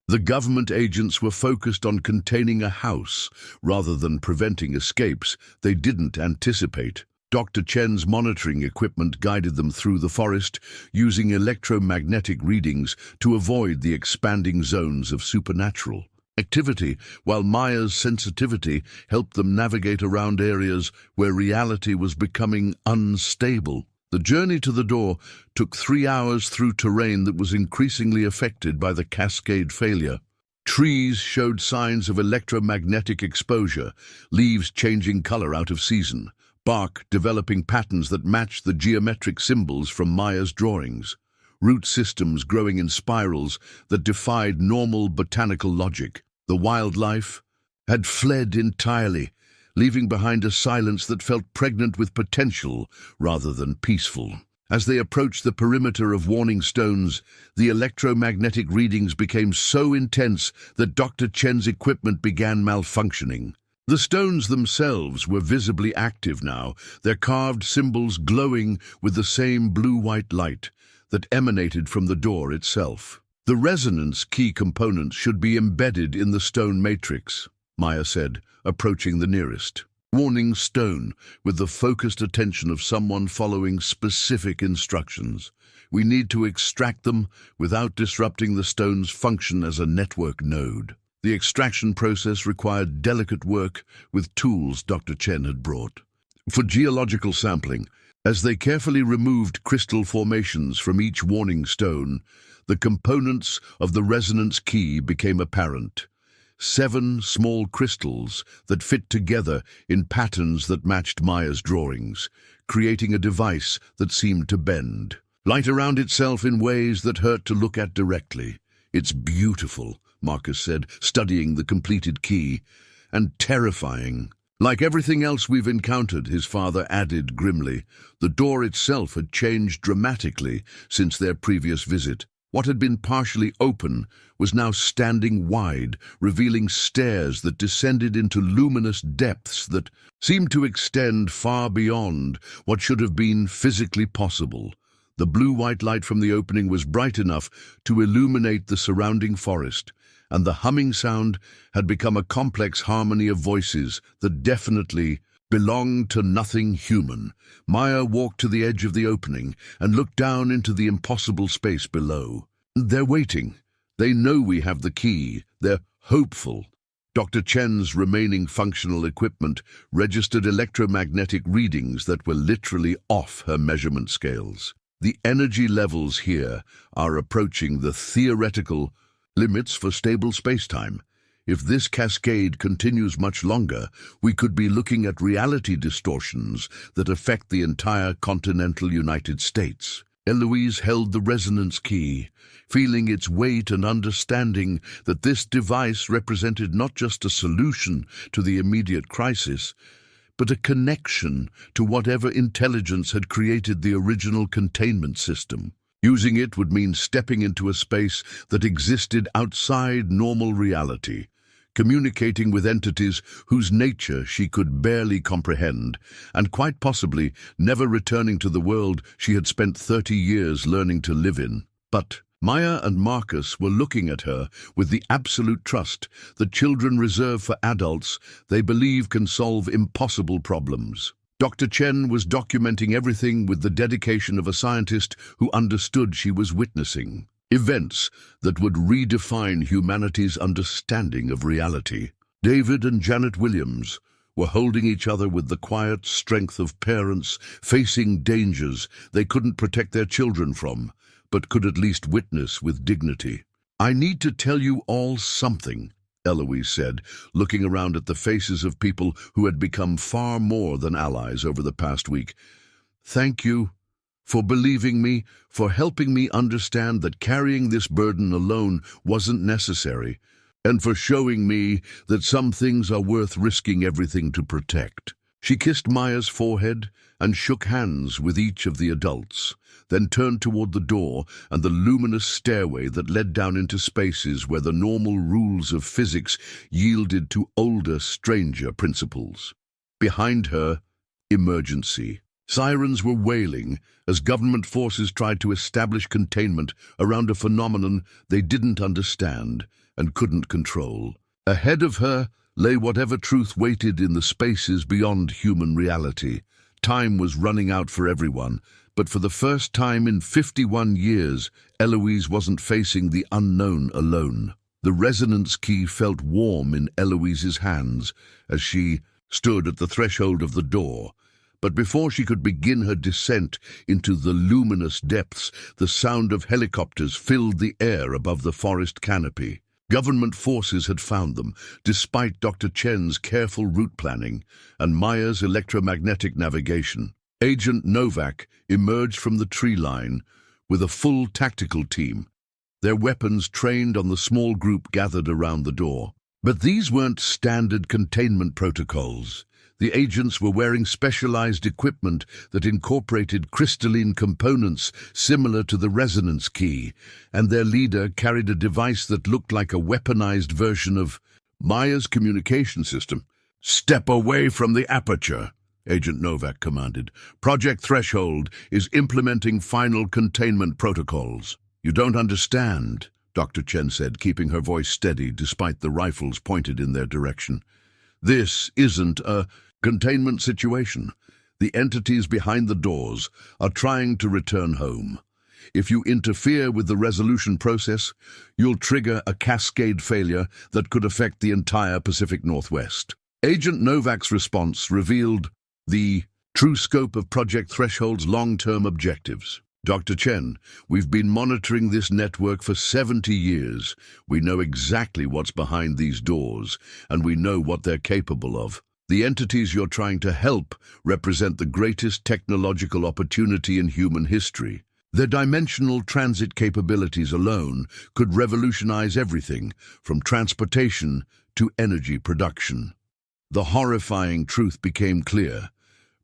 The government agents were focused on containing a house rather than preventing escapes they didn't anticipate. Dr. Chen's monitoring equipment guided them through the forest, using electromagnetic readings to avoid the expanding zones of supernatural activity, while Maya's sensitivity helped them navigate around areas where reality was becoming unstable. The journey to the door took 3 hours through terrain that was increasingly affected by the cascade failure. Trees showed signs of electromagnetic exposure, leaves changing color out of season, bark developing patterns that matched the geometric symbols from Maya's drawings, root systems growing in spirals that defied normal botanical logic. The wildlife had fled entirely, leaving behind a silence that felt pregnant with potential rather than peaceful. As they approached the perimeter of warning stones, the electromagnetic readings became so intense that Dr. Chen's equipment began malfunctioning. The stones themselves were visibly active now, their carved symbols glowing with the same blue-white light that emanated from the door itself. "The resonance key components should be embedded in the stone matrix," Maya said, approaching the nearest warning stone with the focused attention of someone following specific instructions. "We need to extract them without disrupting the stone's function as a network node." The extraction process required delicate work with tools Dr. Chen had brought. For geological sampling, as they carefully removed crystal formations from each warning stone, the components of the resonance key became apparent. 7 small crystals that fit together in patterns that matched Maya's drawings, creating a device that seemed to bend. Light around itself in ways that hurt to look at directly. "It's beautiful," Marcus said, studying the completed key, "and terrifying." "Like everything else we've encountered," his father added grimly. The door itself had changed dramatically since their previous visit. What had been partially open was now standing wide, revealing stairs that descended into luminous depths that seemed to extend far beyond what should have been physically possible. The blue-white light from the opening was bright enough to illuminate the surrounding forest, and the humming sound had become a complex harmony of voices that definitely belonged to nothing human. Maya walked to the edge of the opening and looked down into the impossible space below. "They're waiting. They know we have the key. They're hopeful." Dr. Chen's remaining functional equipment registered electromagnetic readings that were literally off her measurement scales. "The energy levels here are approaching the theoretical limits for stable spacetime. If this cascade continues much longer, we could be looking at reality distortions that affect the entire continental United States." Eloise held the resonance key, feeling its weight and understanding that this device represented not just a solution to the immediate crisis, but a connection to whatever intelligence had created the original containment system. Using it would mean stepping into a space that existed outside normal reality, communicating with entities whose nature she could barely comprehend, and quite possibly never returning to the world she had spent 30 years learning to live in. But Maya and Marcus were looking at her with the absolute trust that children reserve for adults they believe can solve impossible problems. Dr. Chen was documenting everything with the dedication of a scientist who understood she was witnessing events that would redefine humanity's understanding of reality. David and Janet Williams were holding each other with the quiet strength of parents facing dangers they couldn't protect their children from, but could at least witness with dignity. "I need to tell you all something," Eloise said, looking around at the faces of people who had become far more than allies over the past week. "Thank you for believing me, for helping me understand that carrying this burden alone wasn't necessary, and for showing me that some things are worth risking everything to protect." She kissed Maya's forehead and shook hands with each of the adults, then turned toward the door and the luminous stairway that led down into spaces where the normal rules of physics yielded to older, stranger principles. Behind her, emergency. Sirens were wailing as government forces tried to establish containment around a phenomenon they didn't understand and couldn't control. Ahead of her lay whatever truth waited in the spaces beyond human reality. Time was running out for everyone, but for the first time in 51 years, Eloise wasn't facing the unknown alone. The resonance key felt warm in Eloise's hands as she stood at the threshold of the door. But before she could begin her descent into the luminous depths, the sound of helicopters filled the air above the forest canopy. Government forces had found them, despite Dr. Chen's careful route planning and Maya's electromagnetic navigation. Agent Novak emerged from the tree line with a full tactical team, their weapons trained on the small group gathered around the door. But these weren't standard containment protocols. The agents were wearing specialized equipment that incorporated crystalline components similar to the resonance key, and their leader carried a device that looked like a weaponized version of Maya's communication system. "Step away from the aperture," Agent Novak commanded. "Project Threshold is implementing final containment protocols." "You don't understand," Dr. Chen said, keeping her voice steady despite the rifles pointed in their direction. "This isn't a containment situation. The entities behind the doors are trying to return home. If you interfere with the resolution process, you'll trigger a cascade failure that could affect the entire Pacific Northwest." Agent Novak's response revealed the true scope of Project Threshold's long-term objectives. "Dr. Chen, we've been monitoring this network for 70 years. We know exactly what's behind these doors, and we know what they're capable of. The entities you're trying to help represent the greatest technological opportunity in human history. Their dimensional transit capabilities alone could revolutionize everything, from transportation to energy production." The horrifying truth became clear.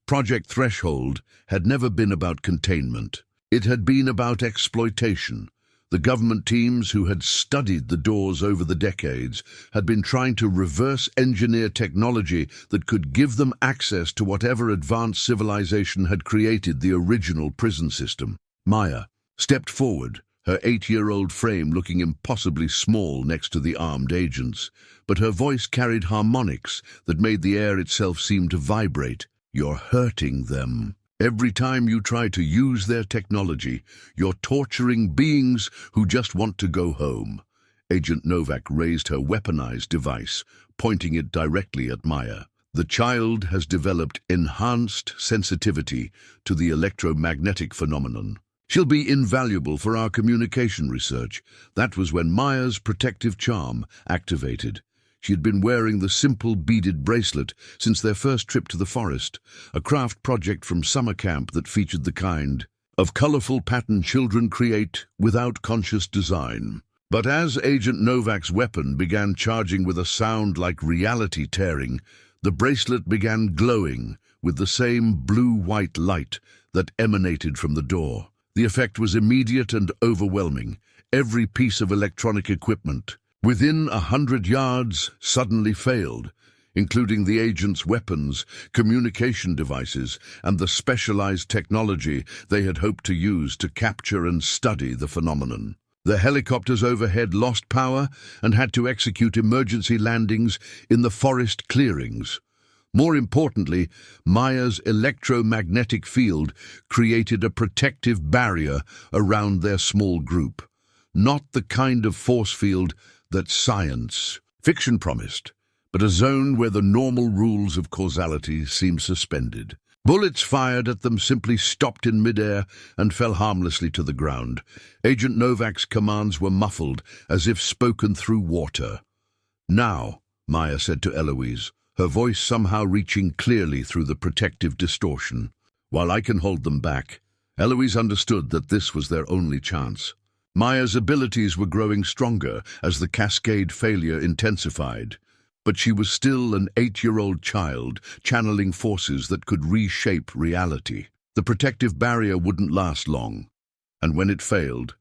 Project Threshold had never been about containment. It had been about exploitation. The government teams who had studied the doors over the decades had been trying to reverse engineer technology that could give them access to whatever advanced civilization had created the original prison system. Maya stepped forward, her 8-year-old frame looking impossibly small next to the armed agents, but her voice carried harmonics that made the air itself seem to vibrate. "You're hurting them. Every time you try to use their technology, you're torturing beings who just want to go home." Agent Novak raised her weaponized device, pointing it directly at Maya. "The child has developed enhanced sensitivity to the electromagnetic phenomenon. She'll be invaluable for our communication research." That was when Maya's protective charm activated. She had been wearing the simple beaded bracelet since their first trip to the forest, a craft project from summer camp that featured the kind of colorful pattern children create without conscious design. But as Agent Novak's weapon began charging with a sound like reality tearing, the bracelet began glowing with the same blue-white light that emanated from the door. The effect was immediate and overwhelming. Every piece of electronic equipment within 100 yards suddenly failed, including the agent's weapons, communication devices, and the specialized technology they had hoped to use to capture and study the phenomenon. The helicopters overhead lost power and had to execute emergency landings in the forest clearings. More importantly, Maya's electromagnetic field created a protective barrier around their small group. Not the kind of force field that science fiction promised, but a zone where the normal rules of causality seemed suspended. Bullets fired at them simply stopped in midair and fell harmlessly to the ground. Agent Novak's commands were muffled, as if spoken through water. "Now," Maya said to Eloise, her voice somehow reaching clearly through the protective distortion. "While I can hold them back." Eloise understood that this was their only chance. Maya's abilities were growing stronger as the cascade failure intensified. but she was still an 8-year-old child, channeling forces that could reshape reality. The protective barrier wouldn't last long, and when it failed,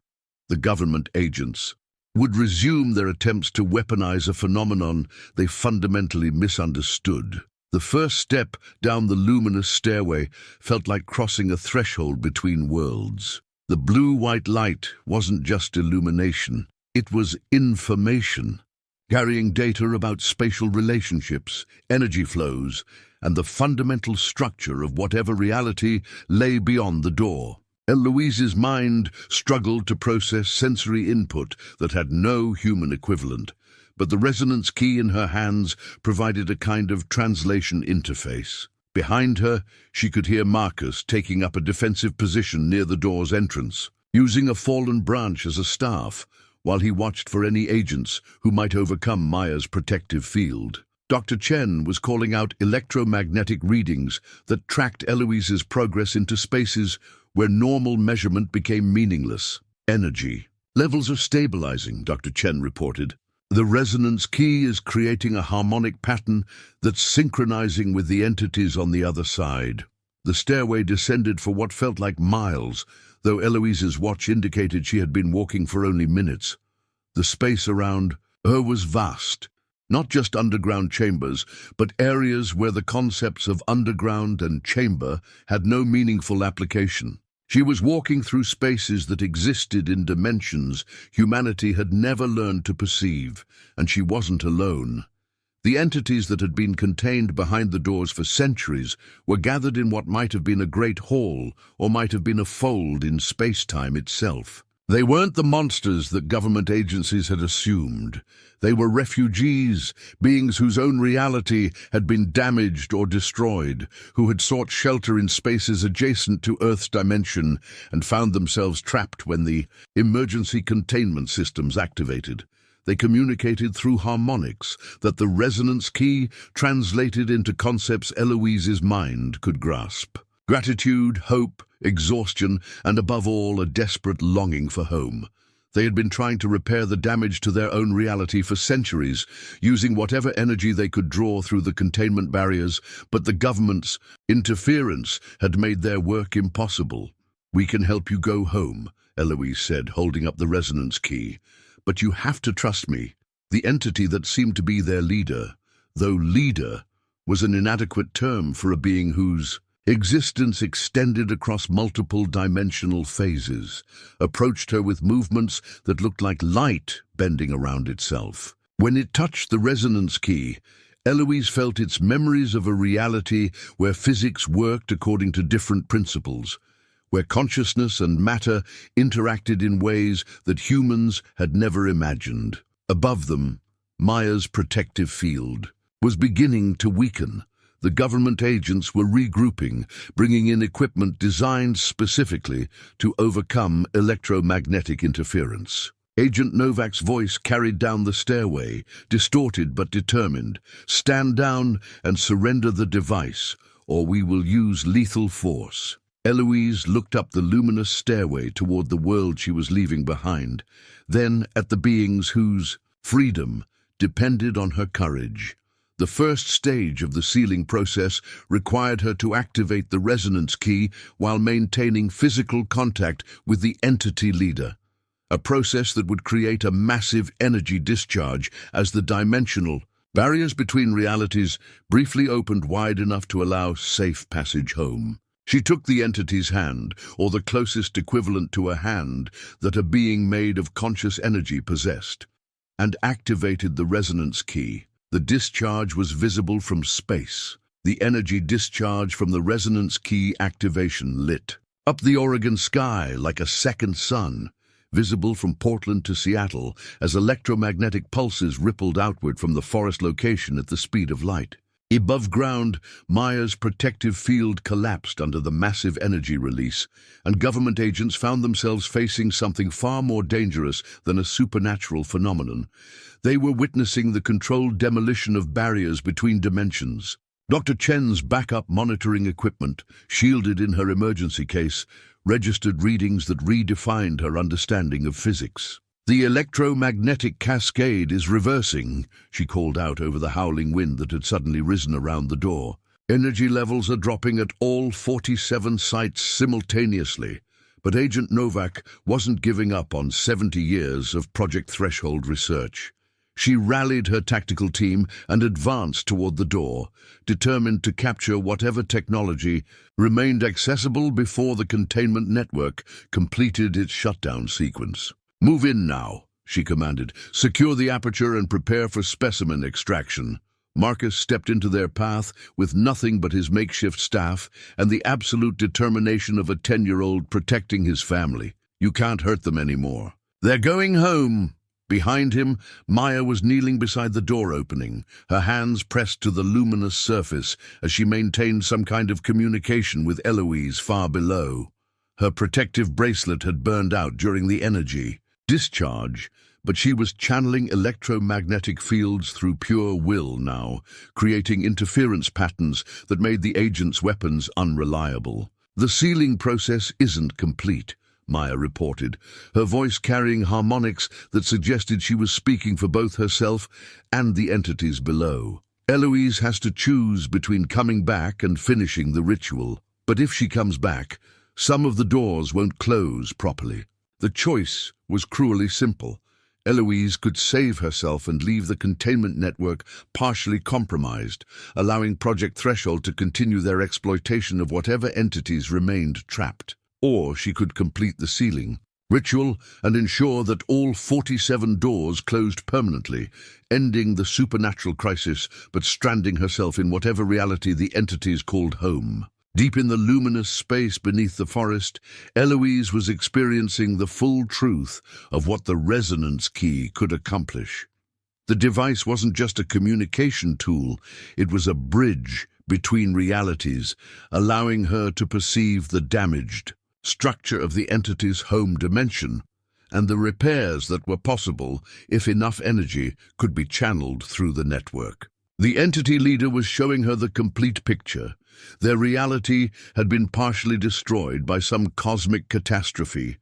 the government agents would resume their attempts to weaponize a phenomenon they fundamentally misunderstood. The first step down the luminous stairway felt like crossing a threshold between worlds. The blue-white light wasn't just illumination, it was information, carrying data about spatial relationships, energy flows, and the fundamental structure of whatever reality lay beyond the door. Eloise's mind struggled to process sensory input that had no human equivalent, but the resonance key in her hands provided a kind of translation interface. Behind her, she could hear Marcus taking up a defensive position near the door's entrance, using a fallen branch as a staff, while he watched for any agents who might overcome Maya's protective field. Dr. Chen was calling out electromagnetic readings that tracked Eloise's progress into spaces where normal measurement became meaningless. Energy levels are stabilizing, Dr. Chen reported. The resonance key is creating a harmonic pattern that's synchronizing with the entities on the other side. The stairway descended for what felt like miles, though Eloise's watch indicated she had been walking for only minutes. The space around her was vast, not just underground chambers, but areas where the concepts of underground and chamber had no meaningful application. She was walking through spaces that existed in dimensions humanity had never learned to perceive, and she wasn't alone. The entities that had been contained behind the doors for centuries were gathered in what might have been a great hall or might have been a fold in space-time itself. They weren't the monsters that government agencies had assumed. They were refugees, beings whose own reality had been damaged or destroyed, who had sought shelter in spaces adjacent to Earth's dimension and found themselves trapped when the emergency containment systems activated. They communicated through harmonics that the resonance key translated into concepts Eloise's mind could grasp. Gratitude, hope, exhaustion, and above all, a desperate longing for home. They had been trying to repair the damage to their own reality for centuries, using whatever energy they could draw through the containment barriers, but the government's interference had made their work impossible. "We can help you go home," Eloise said, holding up the resonance key. "But you have to trust me." The entity that seemed to be their leader, though leader was an inadequate term for a being whose existence extended across multiple dimensional phases, approached her with movements that looked like light bending around itself. When it touched the resonance key, Eloise felt its memories of a reality where physics worked according to different principles, where consciousness and matter interacted in ways that humans had never imagined. Above them, Maya's protective field was beginning to weaken. The government agents were regrouping, bringing in equipment designed specifically to overcome electromagnetic interference. Agent Novak's voice carried down the stairway, distorted but determined. "Stand down and surrender the device, or we will use lethal force." Eloise looked up the luminous stairway toward the world she was leaving behind, then at the beings whose freedom depended on her courage. The first stage of the sealing process required her to activate the resonance key while maintaining physical contact with the entity leader, a process that would create a massive energy discharge as the dimensional barriers between realities briefly opened wide enough to allow safe passage home. She took the entity's hand, or the closest equivalent to a hand that a being made of conscious energy possessed, and activated the resonance key. The discharge was visible from space. The energy discharge from the resonance key activation lit up the Oregon sky like a second sun, visible from Portland to Seattle as electromagnetic pulses rippled outward from the forest location at the speed of light. Above ground, Maya's protective field collapsed under the massive energy release, and government agents found themselves facing something far more dangerous than a supernatural phenomenon. They were witnessing the controlled demolition of barriers between dimensions. Dr. Chen's backup monitoring equipment, shielded in her emergency case, registered readings that redefined her understanding of physics. "The electromagnetic cascade is reversing," she called out over the howling wind that had suddenly risen around the door. "Energy levels are dropping at all 47 sites simultaneously." But Agent Novak wasn't giving up on 70 years of Project Threshold research. She rallied her tactical team and advanced toward the door, determined to capture whatever technology remained accessible before the containment network completed its shutdown sequence. "Move in now," she commanded. "Secure the aperture and prepare for specimen extraction." Marcus stepped into their path with nothing but his makeshift staff and the absolute determination of a 10-year-old protecting his family. "You can't hurt them anymore. They're going home." Behind him, Maya was kneeling beside the door opening, her hands pressed to the luminous surface as she maintained some kind of communication with Eloise far below. Her protective bracelet had burned out during the energy discharge, but she was channeling electromagnetic fields through pure will now, creating interference patterns that made the agent's weapons unreliable. "The sealing process isn't complete," Maya reported, her voice carrying harmonics that suggested she was speaking for both herself and the entities below. "Eloise has to choose between coming back and finishing the ritual. But if she comes back, some of the doors won't close properly." The choice was cruelly simple. Eloise could save herself and leave the containment network partially compromised, allowing Project Threshold to continue their exploitation of whatever entities remained trapped. Or she could complete the sealing ritual and ensure that all 47 doors closed permanently, ending the supernatural crisis but stranding herself in whatever reality the entities called home. Deep in the luminous space beneath the forest, Eloise was experiencing the full truth of what the resonance key could accomplish. The device wasn't just a communication tool, it was a bridge between realities, allowing her to perceive the damaged structure of the entity's home dimension and the repairs that were possible if enough energy could be channeled through the network. The entity leader was showing her the complete picture. Their reality had been partially destroyed by some cosmic catastrophe,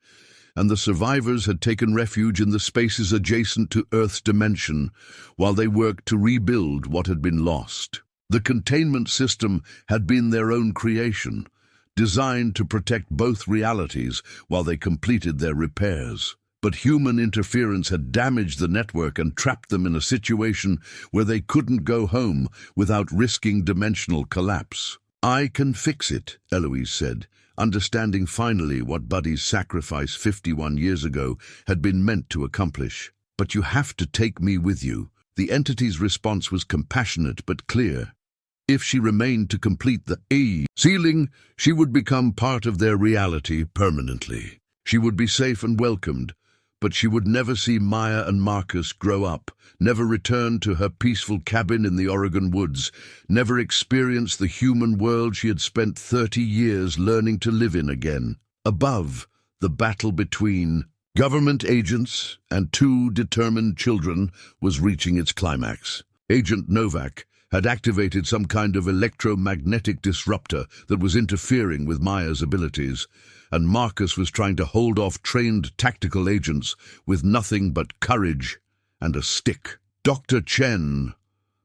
and the survivors had taken refuge in the spaces adjacent to Earth's dimension while they worked to rebuild what had been lost. The containment system had been their own creation, designed to protect both realities while they completed their repairs. But human interference had damaged the network and trapped them in a situation where they couldn't go home without risking dimensional collapse. "I can fix it," Eloise said, understanding finally what Buddy's sacrifice 51 years ago had been meant to accomplish. "But you have to take me with you." The entity's response was compassionate but clear. If she remained to complete the sealing, she would become part of their reality permanently. She would be safe and welcomed, but she would never see Maya and Marcus grow up, never return to her peaceful cabin in the Oregon woods, never experience the human world she had spent 30 years learning to live in again. Above, the battle between government agents and two determined children was reaching its climax. Agent Novak had activated some kind of electromagnetic disruptor that was interfering with Maya's abilities, and Marcus was trying to hold off trained tactical agents with nothing but courage and a stick. "Dr. Chen,"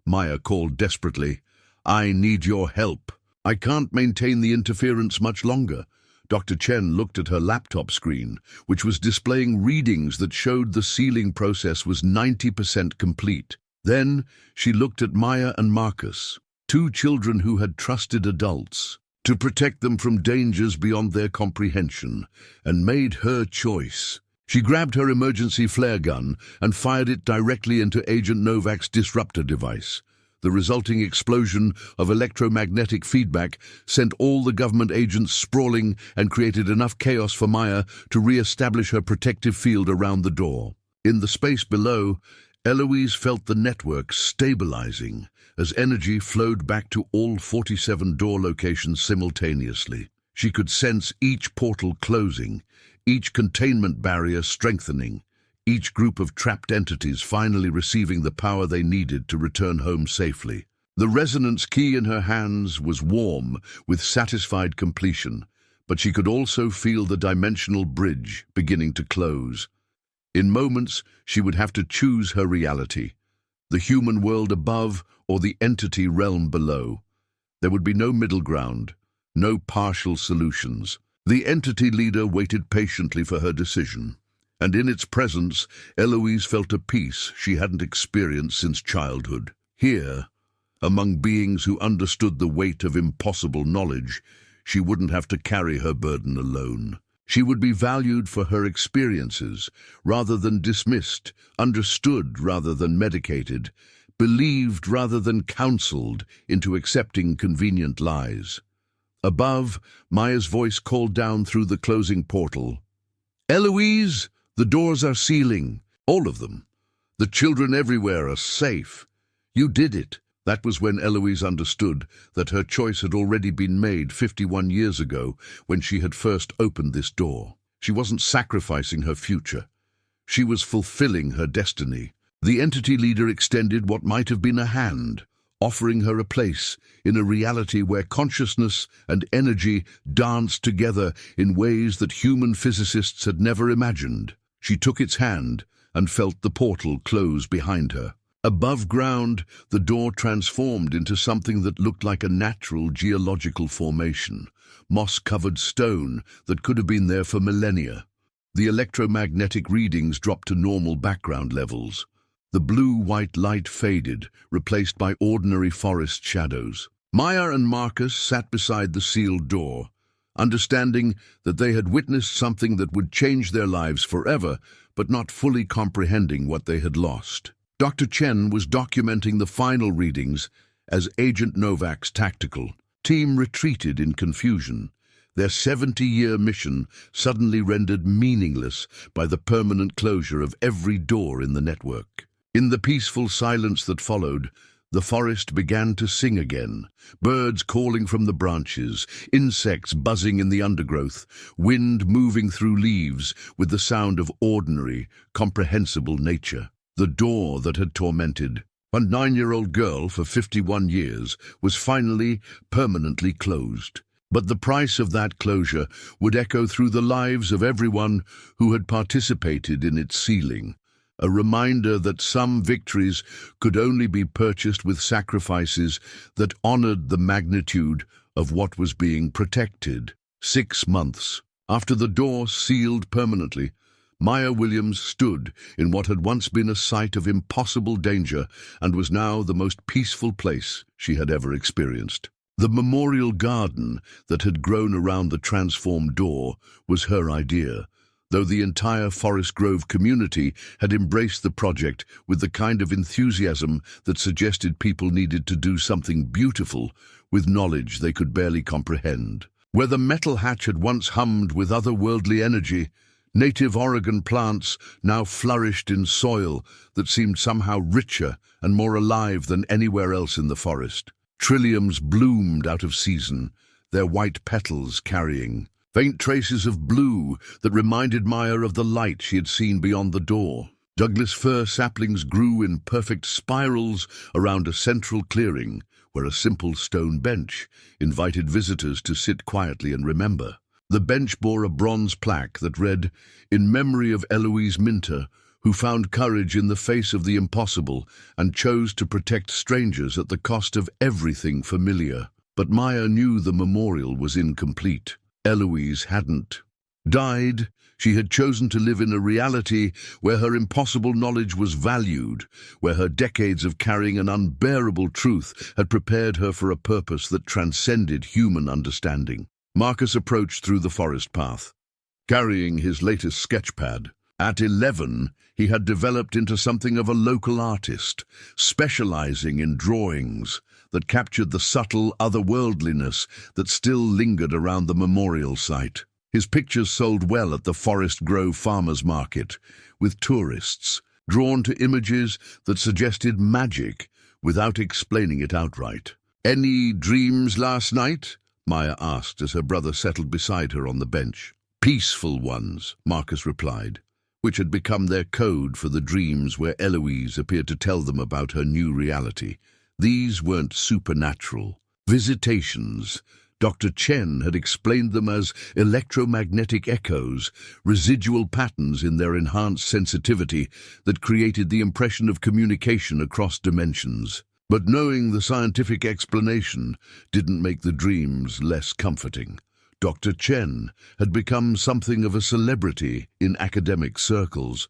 Maya called desperately, "I need your help. I can't maintain the interference much longer." Dr. Chen looked at her laptop screen, which was displaying readings that showed the sealing process was 90% complete. Then she looked at Maya and Marcus, two children who had trusted adults to protect them from dangers beyond their comprehension, and made her choice. She grabbed her emergency flare gun and fired it directly into Agent Novak's disruptor device. The resulting explosion of electromagnetic feedback sent all the government agents sprawling and created enough chaos for Maya to re-establish her protective field around the door. In the space below, Eloise felt the network stabilizing as energy flowed back to all 47 door locations simultaneously. She could sense each portal closing, each containment barrier strengthening, each group of trapped entities finally receiving the power they needed to return home safely. The resonance key in her hands was warm with satisfied completion, but she could also feel the dimensional bridge beginning to close. In moments, she would have to choose her reality, the human world above or the entity realm below. There would be no middle ground, no partial solutions. The entity leader waited patiently for her decision, and in its presence, Eloise felt a peace she hadn't experienced since childhood. Here, among beings who understood the weight of impossible knowledge, she wouldn't have to carry her burden alone. She would be valued for her experiences, rather than dismissed, understood rather than medicated, believed rather than counseled into accepting convenient lies. Above, Maya's voice called down through the closing portal. "Eloise, the doors are sealing, all of them. The children everywhere are safe. You did it." That was when Eloise understood that her choice had already been made 51 years ago when she had first opened this door. She wasn't sacrificing her future. She was fulfilling her destiny. The entity leader extended what might have been a hand, offering her a place in a reality where consciousness and energy danced together in ways that human physicists had never imagined. She took its hand and felt the portal close behind her. Above ground, the door transformed into something that looked like a natural geological formation, moss-covered stone that could have been there for millennia. The electromagnetic readings dropped to normal background levels. The blue-white light faded, replaced by ordinary forest shadows. Maya and Marcus sat beside the sealed door, understanding that they had witnessed something that would change their lives forever, but not fully comprehending what they had lost. Dr. Chen was documenting the final readings as Agent Novak's tactical team retreated in confusion, their 70-year mission suddenly rendered meaningless by the permanent closure of every door in the network. In the peaceful silence that followed, the forest began to sing again, birds calling from the branches, insects buzzing in the undergrowth, wind moving through leaves with the sound of ordinary, comprehensible nature. The door that had tormented a 9-year-old girl for 51 years was finally permanently closed. But the price of that closure would echo through the lives of everyone who had participated in its sealing, a reminder that some victories could only be purchased with sacrifices that honored the magnitude of what was being protected. 6 months after the door sealed permanently, Maya Williams stood in what had once been a site of impossible danger and was now the most peaceful place she had ever experienced. The memorial garden that had grown around the transformed door was her idea, though the entire Forest Grove community had embraced the project with the kind of enthusiasm that suggested people needed to do something beautiful with knowledge they could barely comprehend. Where the metal hatch had once hummed with otherworldly energy, native Oregon plants now flourished in soil that seemed somehow richer and more alive than anywhere else in the forest. Trilliums bloomed out of season, their white petals carrying faint traces of blue that reminded Maya of the light she had seen beyond the door. Douglas fir saplings grew in perfect spirals around a central clearing where a simple stone bench invited visitors to sit quietly and remember. The bench bore a bronze plaque that read, "In memory of Eloise Minter, who found courage in the face of the impossible and chose to protect strangers at the cost of everything familiar." But Maya knew the memorial was incomplete. Eloise hadn't died. She had chosen to live in a reality where her impossible knowledge was valued, where her decades of carrying an unbearable truth had prepared her for a purpose that transcended human understanding. Marcus approached through the forest path, carrying his latest sketchpad. At 11, he had developed into something of a local artist, specializing in drawings that captured the subtle otherworldliness that still lingered around the memorial site. His pictures sold well at the Forest Grove Farmers Market, with tourists drawn to images that suggested magic without explaining it outright. "Any dreams last night?" Maya asked as her brother settled beside her on the bench. "Peaceful ones," Marcus replied, which had become their code for the dreams where Eloise appeared to tell them about her new reality. These weren't supernatural visitations, Dr. Chen had explained them as electromagnetic echoes, residual patterns in their enhanced sensitivity that created the impression of communication across dimensions. But knowing the scientific explanation didn't make the dreams less comforting. Dr. Chen had become something of a celebrity in academic circles,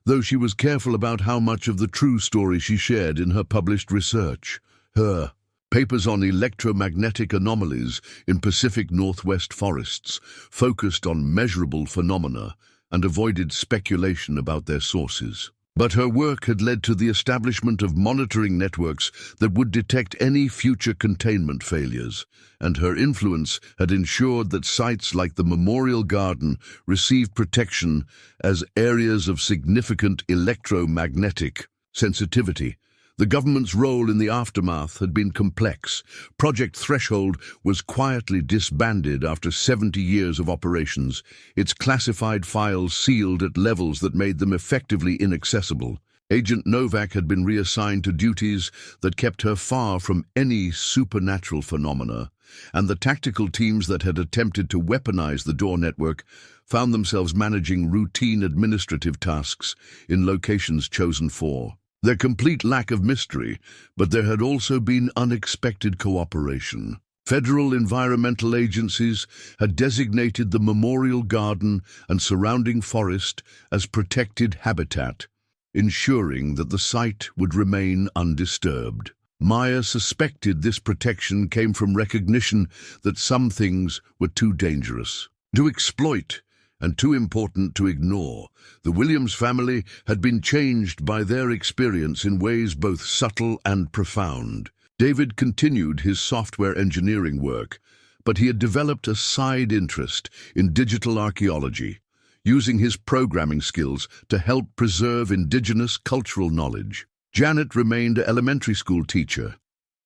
though she was careful about how much of the true story she shared in her published research. Her papers on electromagnetic anomalies in Pacific Northwest forests focused on measurable phenomena and avoided speculation about their sources. But her work had led to the establishment of monitoring networks that would detect any future containment failures, and her influence had ensured that sites like the Memorial Garden received protection as areas of significant electromagnetic sensitivity. The government's role in the aftermath had been complex. Project Threshold was quietly disbanded after 70 years of operations, its classified files sealed at levels that made them effectively inaccessible. Agent Novak had been reassigned to duties that kept her far from any supernatural phenomena, and the tactical teams that had attempted to weaponize the Door network found themselves managing routine administrative tasks in locations chosen for their complete lack of mystery, but there had also been unexpected cooperation. Federal environmental agencies had designated the Memorial Garden and surrounding forest as protected habitat, ensuring that the site would remain undisturbed. Maya suspected this protection came from recognition that some things were too dangerous to exploit and too important to ignore. The Williams family had been changed by their experience in ways both subtle and profound. David continued his software engineering work, but he had developed a side interest in digital archaeology, using his programming skills to help preserve indigenous cultural knowledge. Janet remained an elementary school teacher,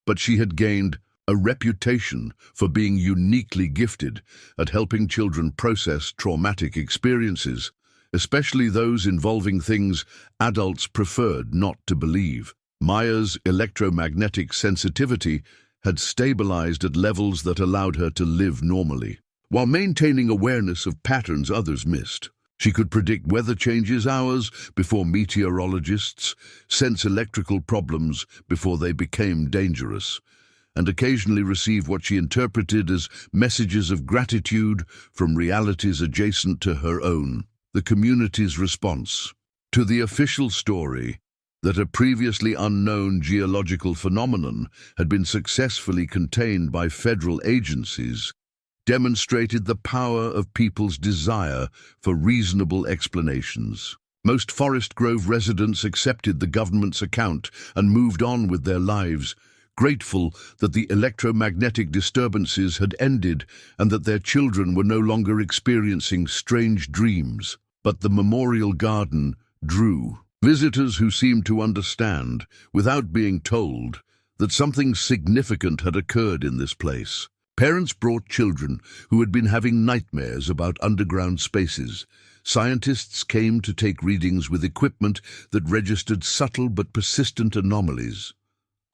but she had gained a reputation for being uniquely gifted at helping children process traumatic experiences, especially those involving things adults preferred not to believe. Maya's electromagnetic sensitivity had stabilized at levels that allowed her to live normally, while maintaining awareness of patterns others missed. She could predict weather changes hours before meteorologists, sense electrical problems before they became dangerous, and occasionally receive what she interpreted as messages of gratitude from realities adjacent to her own. The community's response to the official story that a previously unknown geological phenomenon had been successfully contained by federal agencies demonstrated the power of people's desire for reasonable explanations. Most Forest Grove residents accepted the government's account and moved on with their lives, grateful that the electromagnetic disturbances had ended and that their children were no longer experiencing strange dreams. But the Memorial Garden drew visitors who seemed to understand, without being told, that something significant had occurred in this place. Parents brought children who had been having nightmares about underground spaces. Scientists came to take readings with equipment that registered subtle but persistent anomalies.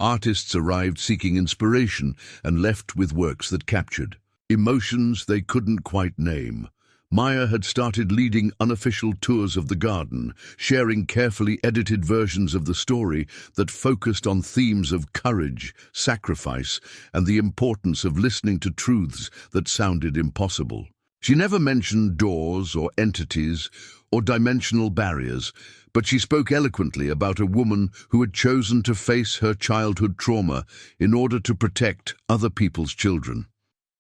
Artists arrived seeking inspiration and left with works that captured emotions they couldn't quite name. Maya had started leading unofficial tours of the garden, sharing carefully edited versions of the story that focused on themes of courage, sacrifice, and the importance of listening to truths that sounded impossible. She never mentioned doors or entities or dimensional barriers, but she spoke eloquently about a woman who had chosen to face her childhood trauma in order to protect other people's children.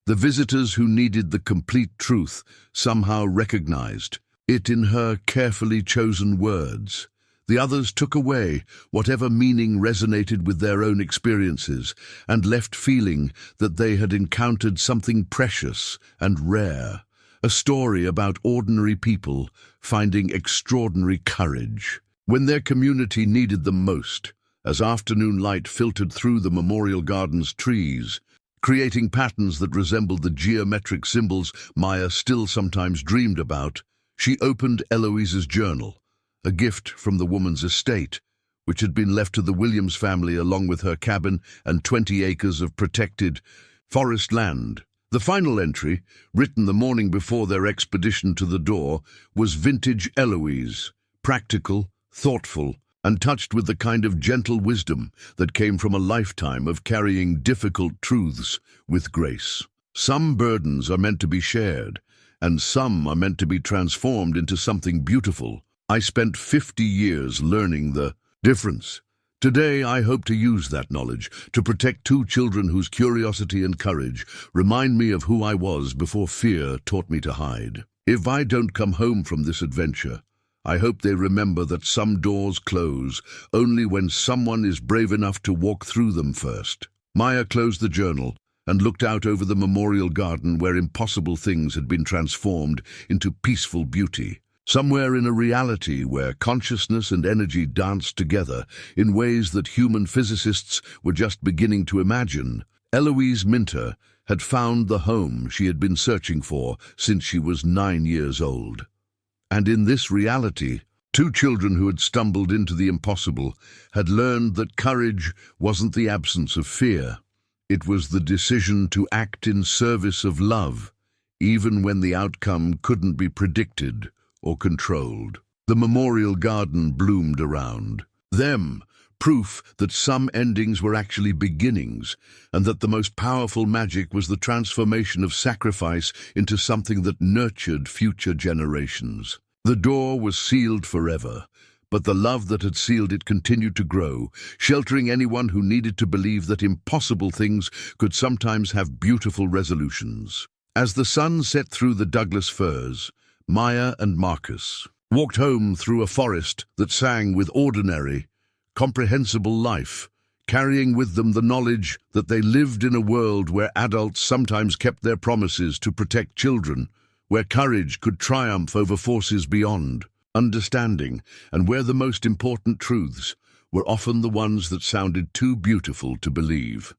The visitors who needed the complete truth somehow recognized it in her carefully chosen words. The others took away whatever meaning resonated with their own experiences and left feeling that they had encountered something precious and rare, a story about ordinary people finding extraordinary courage when their community needed them most. As afternoon light filtered through the Memorial Garden's trees, creating patterns that resembled the geometric symbols Maya still sometimes dreamed about, she opened Eloise's journal, a gift from the woman's estate, which had been left to the Williams family along with her cabin and 20 acres of protected forest land. The final entry, written the morning before their expedition to the door, was vintage Eloise, practical, thoughtful, and touched with the kind of gentle wisdom that came from a lifetime of carrying difficult truths with grace. Some burdens are meant to be shared, and some are meant to be transformed into something beautiful. I spent 50 years learning the difference. Today, I hope to use that knowledge to protect two children whose curiosity and courage remind me of who I was before fear taught me to hide. If I don't come home from this adventure, I hope they remember that some doors close only when someone is brave enough to walk through them first. Maya closed the journal and looked out over the memorial garden where impossible things had been transformed into peaceful beauty. Somewhere in a reality where consciousness and energy danced together in ways that human physicists were just beginning to imagine, Eloise Minter had found the home she had been searching for since she was 9 years old. And in this reality, two children who had stumbled into the impossible had learned that courage wasn't the absence of fear. It was the decision to act in service of love, even when the outcome couldn't be predicted or controlled. The memorial garden bloomed around them, proof that some endings were actually beginnings, and that the most powerful magic was the transformation of sacrifice into something that nurtured future generations. The door was sealed forever, but the love that had sealed it continued to grow, sheltering anyone who needed to believe that impossible things could sometimes have beautiful resolutions. As the sun set through the Douglas firs, Maya and Marcus walked home through a forest that sang with ordinary, comprehensible life, carrying with them the knowledge that they lived in a world where adults sometimes kept their promises to protect children, where courage could triumph over forces beyond understanding, and where the most important truths were often the ones that sounded too beautiful to believe.